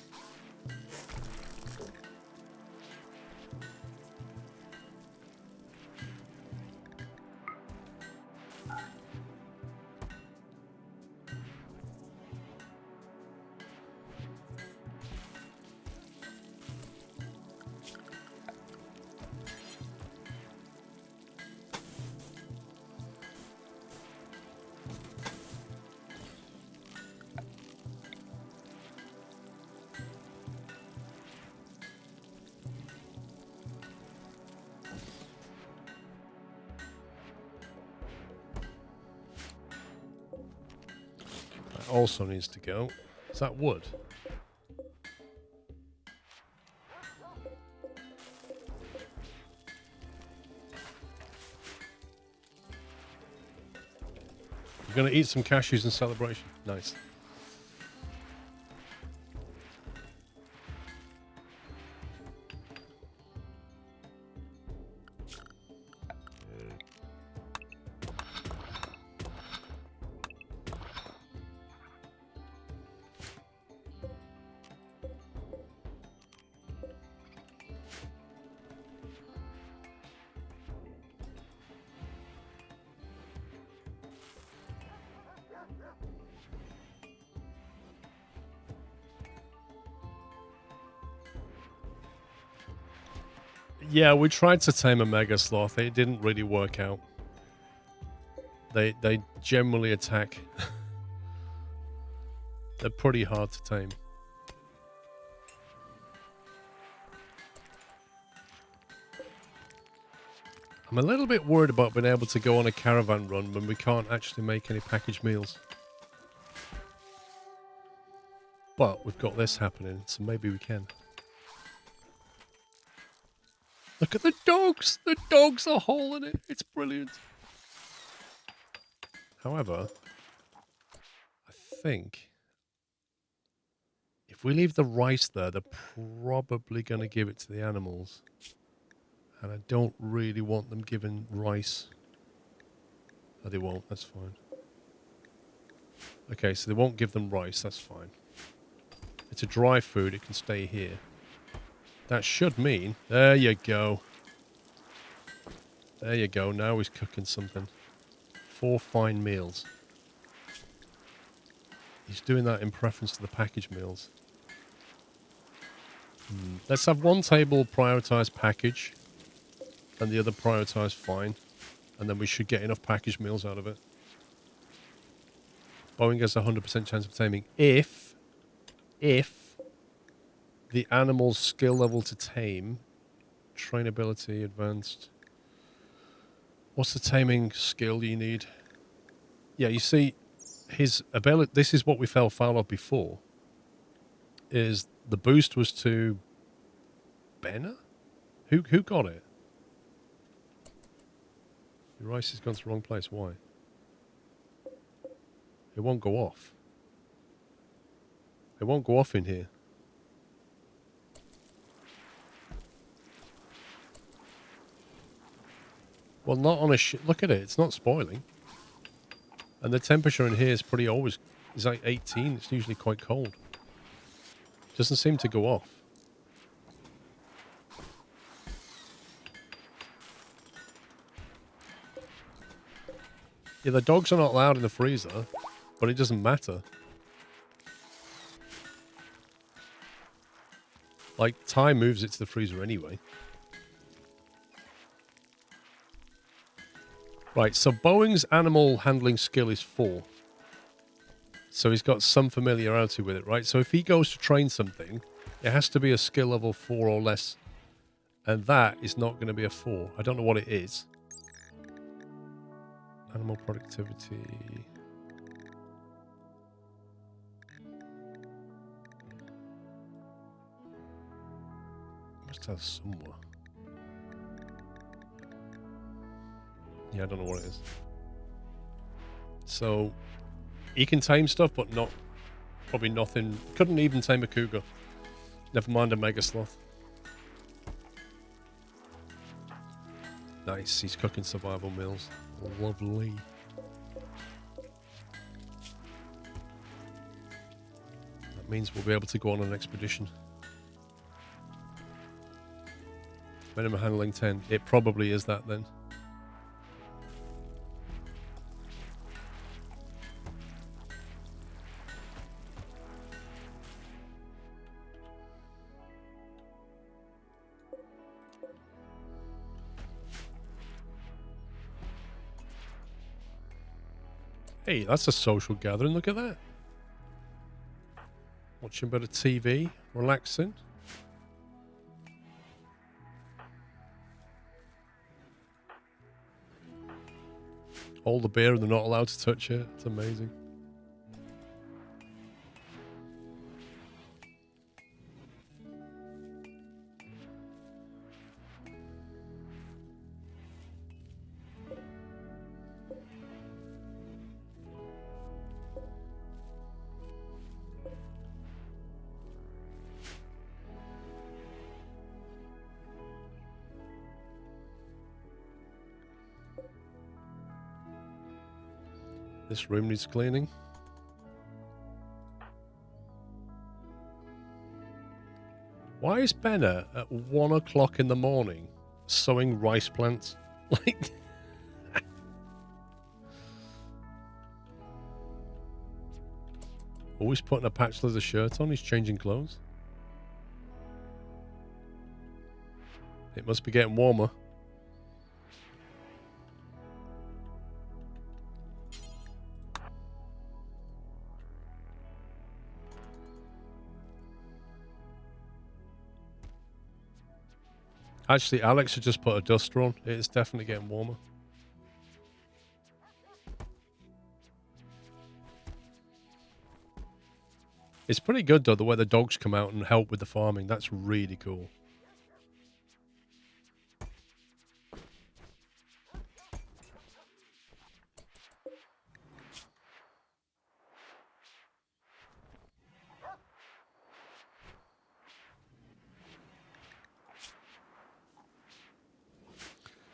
Also needs to go. Is that wood? You're going to eat some cashews in celebration. Nice. Yeah, we tried to tame a mega sloth. It didn't really work out. They generally attack. They're pretty hard to tame. I'm a little bit worried about being able to go on a caravan run when we can't actually make any packaged meals. But we've got this happening, so maybe we can. Look at the dogs! The dogs are hauling it. It's brilliant. However, I think if we leave the rice there, they're probably going to give it to the animals. And I don't really want them given rice. Oh, they won't. That's fine. Okay, so they won't give them rice. That's fine. It's a dry food. It can stay here. That should mean... There you go. There you go. Now he's cooking something. 4 fine meals. He's doing that in preference to the packaged meals. Let's have one table prioritise package and the other prioritise fine. And then we should get enough packaged meals out of it. Boeing has a 100% chance of taming if the animal's skill level to tame, trainability, advanced. What's the taming skill you need? Yeah, you see, his ability, this is what we fell foul of before, is the boost was to Benner? Who got it? Your rice has gone to the wrong place. Why? It won't go off. It won't go off in here. Well, not on a look at it. It's not spoiling. And the temperature in here is pretty always... It's like 18. It's usually quite cold. Doesn't seem to go off. Yeah, the dogs are not allowed in the freezer, but it doesn't matter. Like, Ty moves it to the freezer anyway. Right, so Boeing's animal handling skill is 4. So he's got some familiarity with it, right? So if he goes to train something, It has to be a skill level 4 or less. And that is not going to be a 4. I don't know what it is. Animal productivity. Must have somewhere. Yeah, I don't know what it is. So, he can tame stuff, but not... Probably nothing. Couldn't even tame a cougar. Never mind a mega sloth. Nice, he's cooking survival meals. Lovely. That means we'll be able to go on an expedition. Minimum handling 10. It probably is that then. Hey, that's a social gathering. Look at that. Watching a bit of TV, relaxing. All the beer and they're not allowed to touch it. It's amazing. This room needs cleaning. Why is Benna at 1 o'clock in the morning sowing rice plants? Like, always putting a patch leather shirt on. He's changing clothes. It must be getting warmer. Actually, Alex should just put a duster on. It's definitely getting warmer. It's pretty good, though, the way the dogs come out and help with the farming. That's really cool.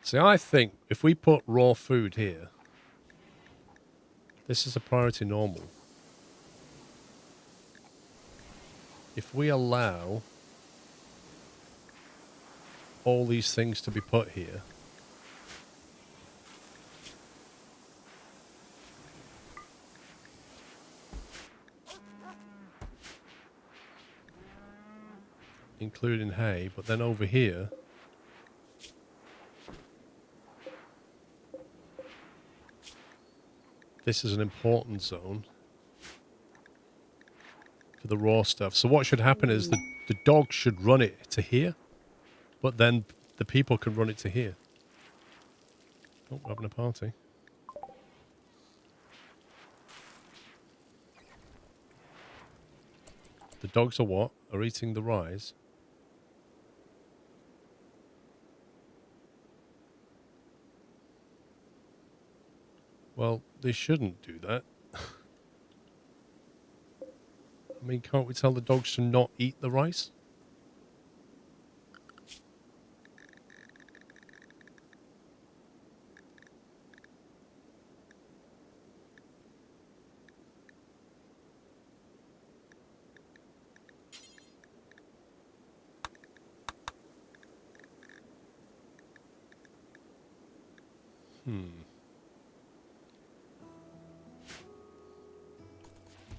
See, I think if we put raw food here, this is a priority normal. If we allow all these things to be put here, including hay, but then over here, this is an important zone for the raw stuff. So what should happen is the dog should run it to here, but then the people can run it to here. Oh, we're having a party. The dogs are what? Are eating the rice. Well, they shouldn't do that. I mean, can't we tell the dogs to not eat the rice?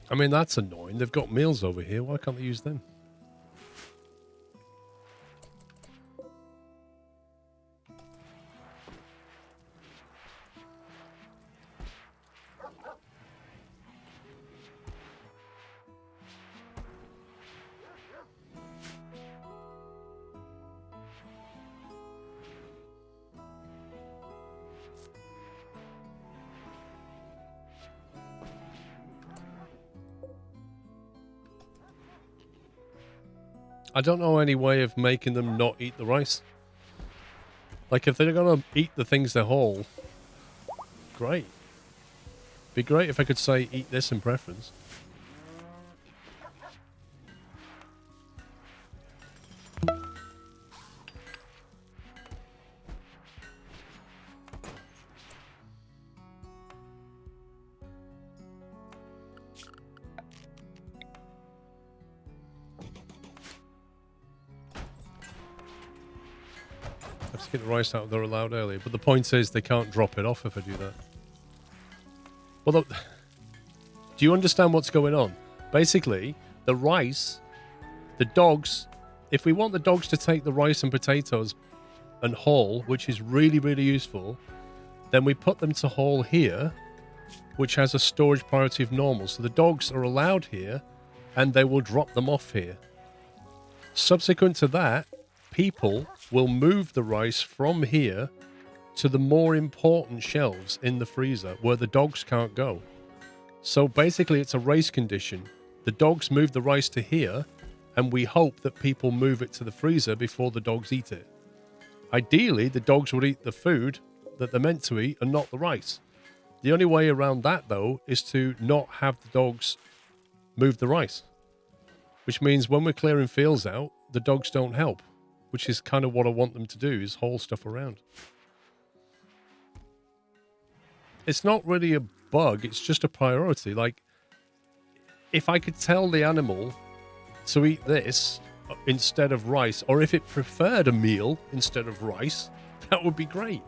I mean, that's annoying. They've got meals over here. Why can't they use them? I don't know any way of making them not eat the rice. Like, if they're going to eat the things they're whole, great. Be great if I could say, eat this in preference. Let's get the rice out they're allowed earlier. But the point is, they can't drop it off if I do that. Well, do you understand what's going on? Basically, the rice, the dogs, if we want the dogs to take the rice and potatoes and haul, which is really, really useful, then we put them to haul here, which has a storage priority of normal. So the dogs are allowed here, and they will drop them off here. Subsequent to that, people will move the rice from here to the more important shelves in the freezer where the dogs can't go. So basically it's a race condition. The dogs move the rice to here, and we hope that people move it to the freezer before the dogs eat it. Ideally, the dogs would eat the food that they're meant to eat and not the rice. The only way around that, though, is to not have the dogs move the rice. Which means when we're clearing fields out, the dogs don't help. Which is kind of what I want them to do, is haul stuff around. It's not really a bug, it's just a priority. Like, if I could tell the animal to eat this instead of rice, or if it preferred a meal instead of rice, that would be great.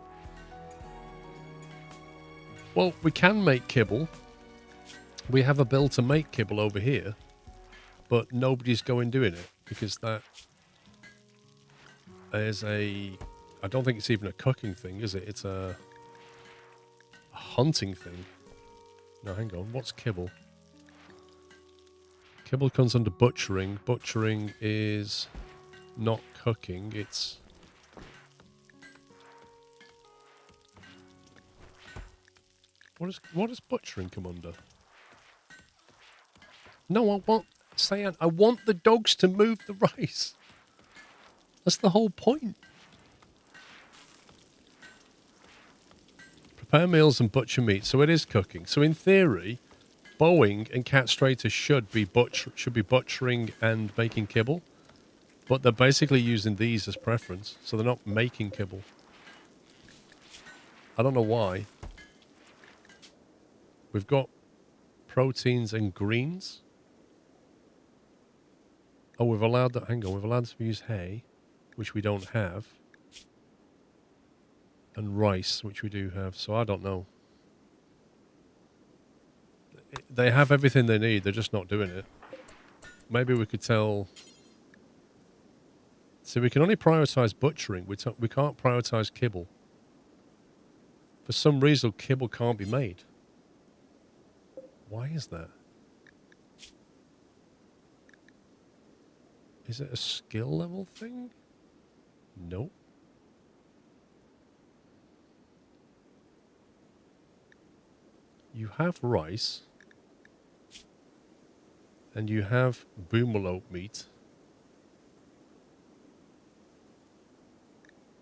Well, we can make kibble. We have a bill to make kibble over here, but nobody's going doing it because that is I don't think it's even a cooking thing, is it? It's a hunting thing. No, hang on. What's kibble? Kibble comes under butchering. Butchering is not cooking. It's... What does butchering come under? No, I want the dogs to move the rice. That's the whole point. Prepare meals and butcher meat. So it is cooking. So in theory, Boeing and Cat Strater should be butchering and making kibble. But they're basically using these as preference. So they're not making kibble. I don't know why. We've got proteins and greens. Oh, we've allowed that. Hang on, we've allowed them to use hay, which we don't have, and rice, which we do have. So I don't know. They have everything they need. They're just not doing it. Maybe we could tell. So we can only prioritize butchering. We can't prioritize kibble. For some reason, kibble can't be made. Why is that? Is it a skill level thing? Nope. You have rice. And you have boomerlope meat.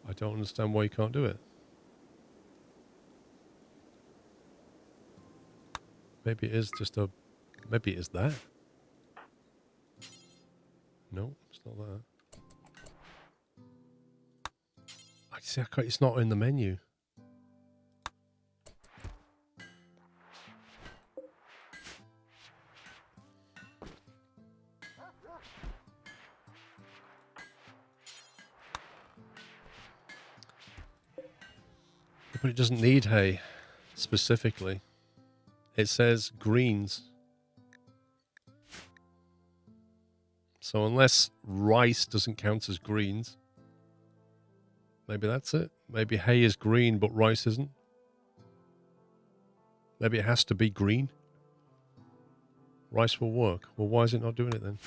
I don't understand why you can't do it. Maybe it is just a... Maybe it is that. No, it's not that. I see, it's not in the menu. But it doesn't need hay, specifically. It says greens. So unless rice doesn't count as greens, maybe that's it. Maybe hay is green, but rice isn't. Maybe it has to be green. Rice will work. Well, why is it not doing it then?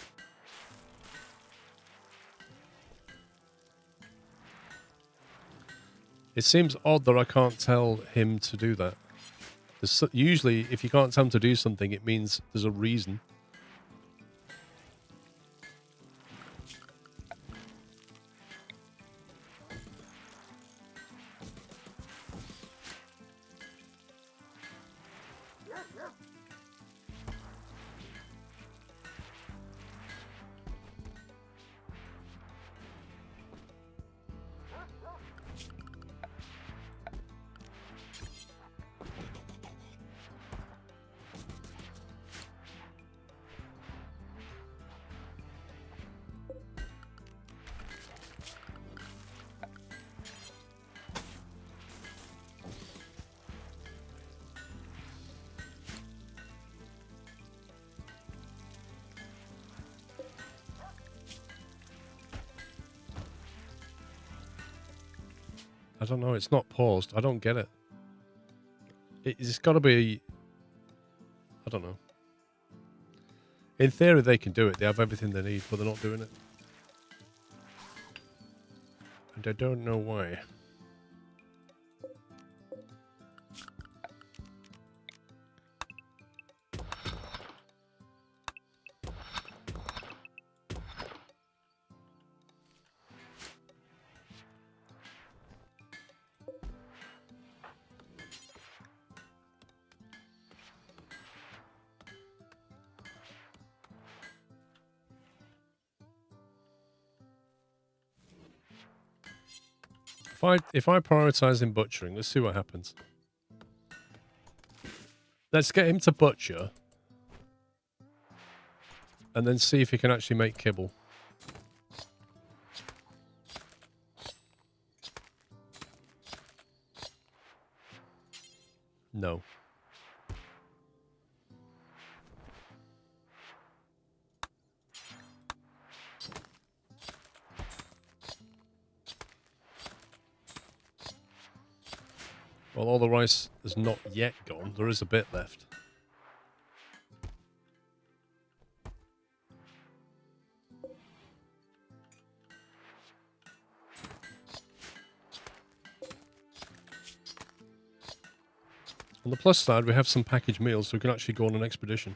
It seems odd that I can't tell him to do that. Usually, if you can't tell him to do something, it means there's a reason. I don't know. It's not paused. I don't get it. It's got to be... I don't know. In theory, they can do it. They have everything they need, but they're not doing it. And I don't know why. If I prioritize in butchering, let's see what happens. Let's get him to butcher. And then see if he can actually make kibble. No. Well, all the rice is not yet gone. There is a bit left. On the plus side, we have some packaged meals, so we can actually go on an expedition.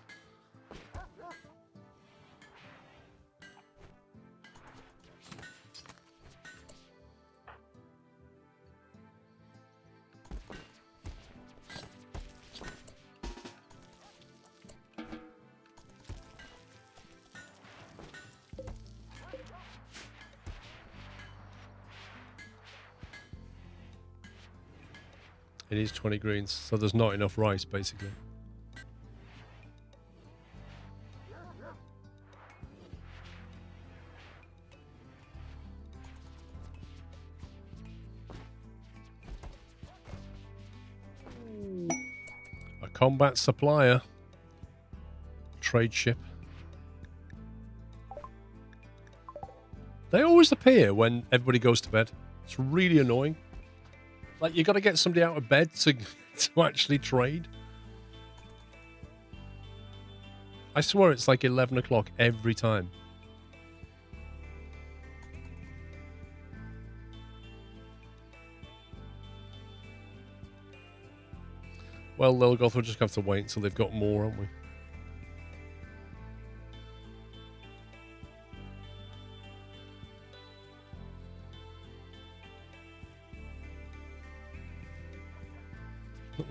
It needs 20 greens, so there's not enough rice, basically. A combat supplier. Trade ship. They always appear when everybody goes to bed. It's really annoying. Like, you got to get somebody out of bed to actually trade. I swear it's like 11 o'clock every time. Well, Lilgoth, we'll just have to wait until they've got more, aren't we?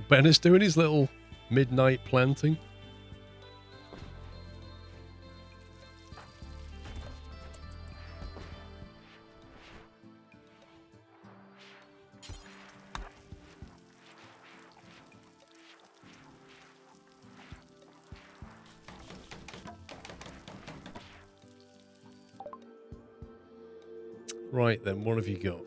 Ben is doing his little midnight planting. Right then, what have you got?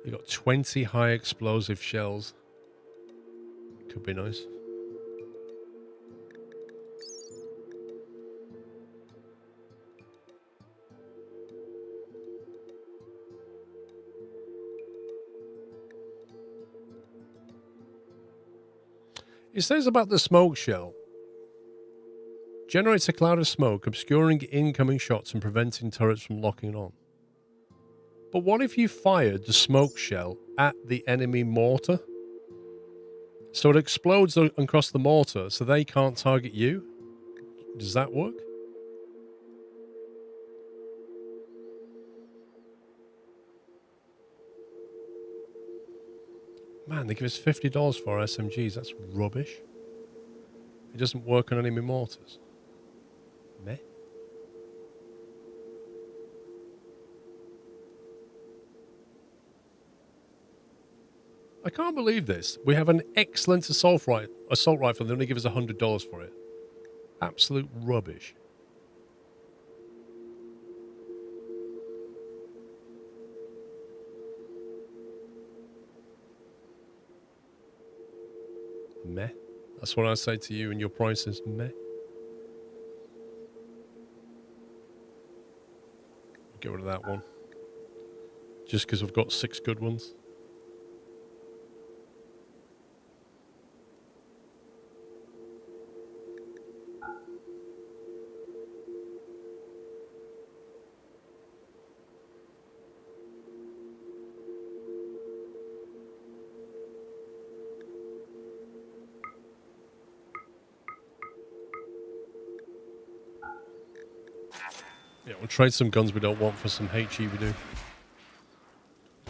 You got 20 high explosive shells. Could be nice. It says about the smoke shell. Generates a cloud of smoke, obscuring incoming shots and preventing turrets from locking on. But what if you fired the smoke shell at the enemy mortar? So it explodes across the mortar, so they can't target you? Does that work? Man, they give us $50 for our SMGs. That's rubbish. It doesn't work on enemy mortars. Meh. I can't believe this. We have an excellent assault rifle, and they only give us $100 for it. Absolute rubbish. Meh. That's what I say to you, and your price is meh. Get rid of that one. just because we've got 6 good ones. Yeah, we'll trade some guns we don't want for some HE we do.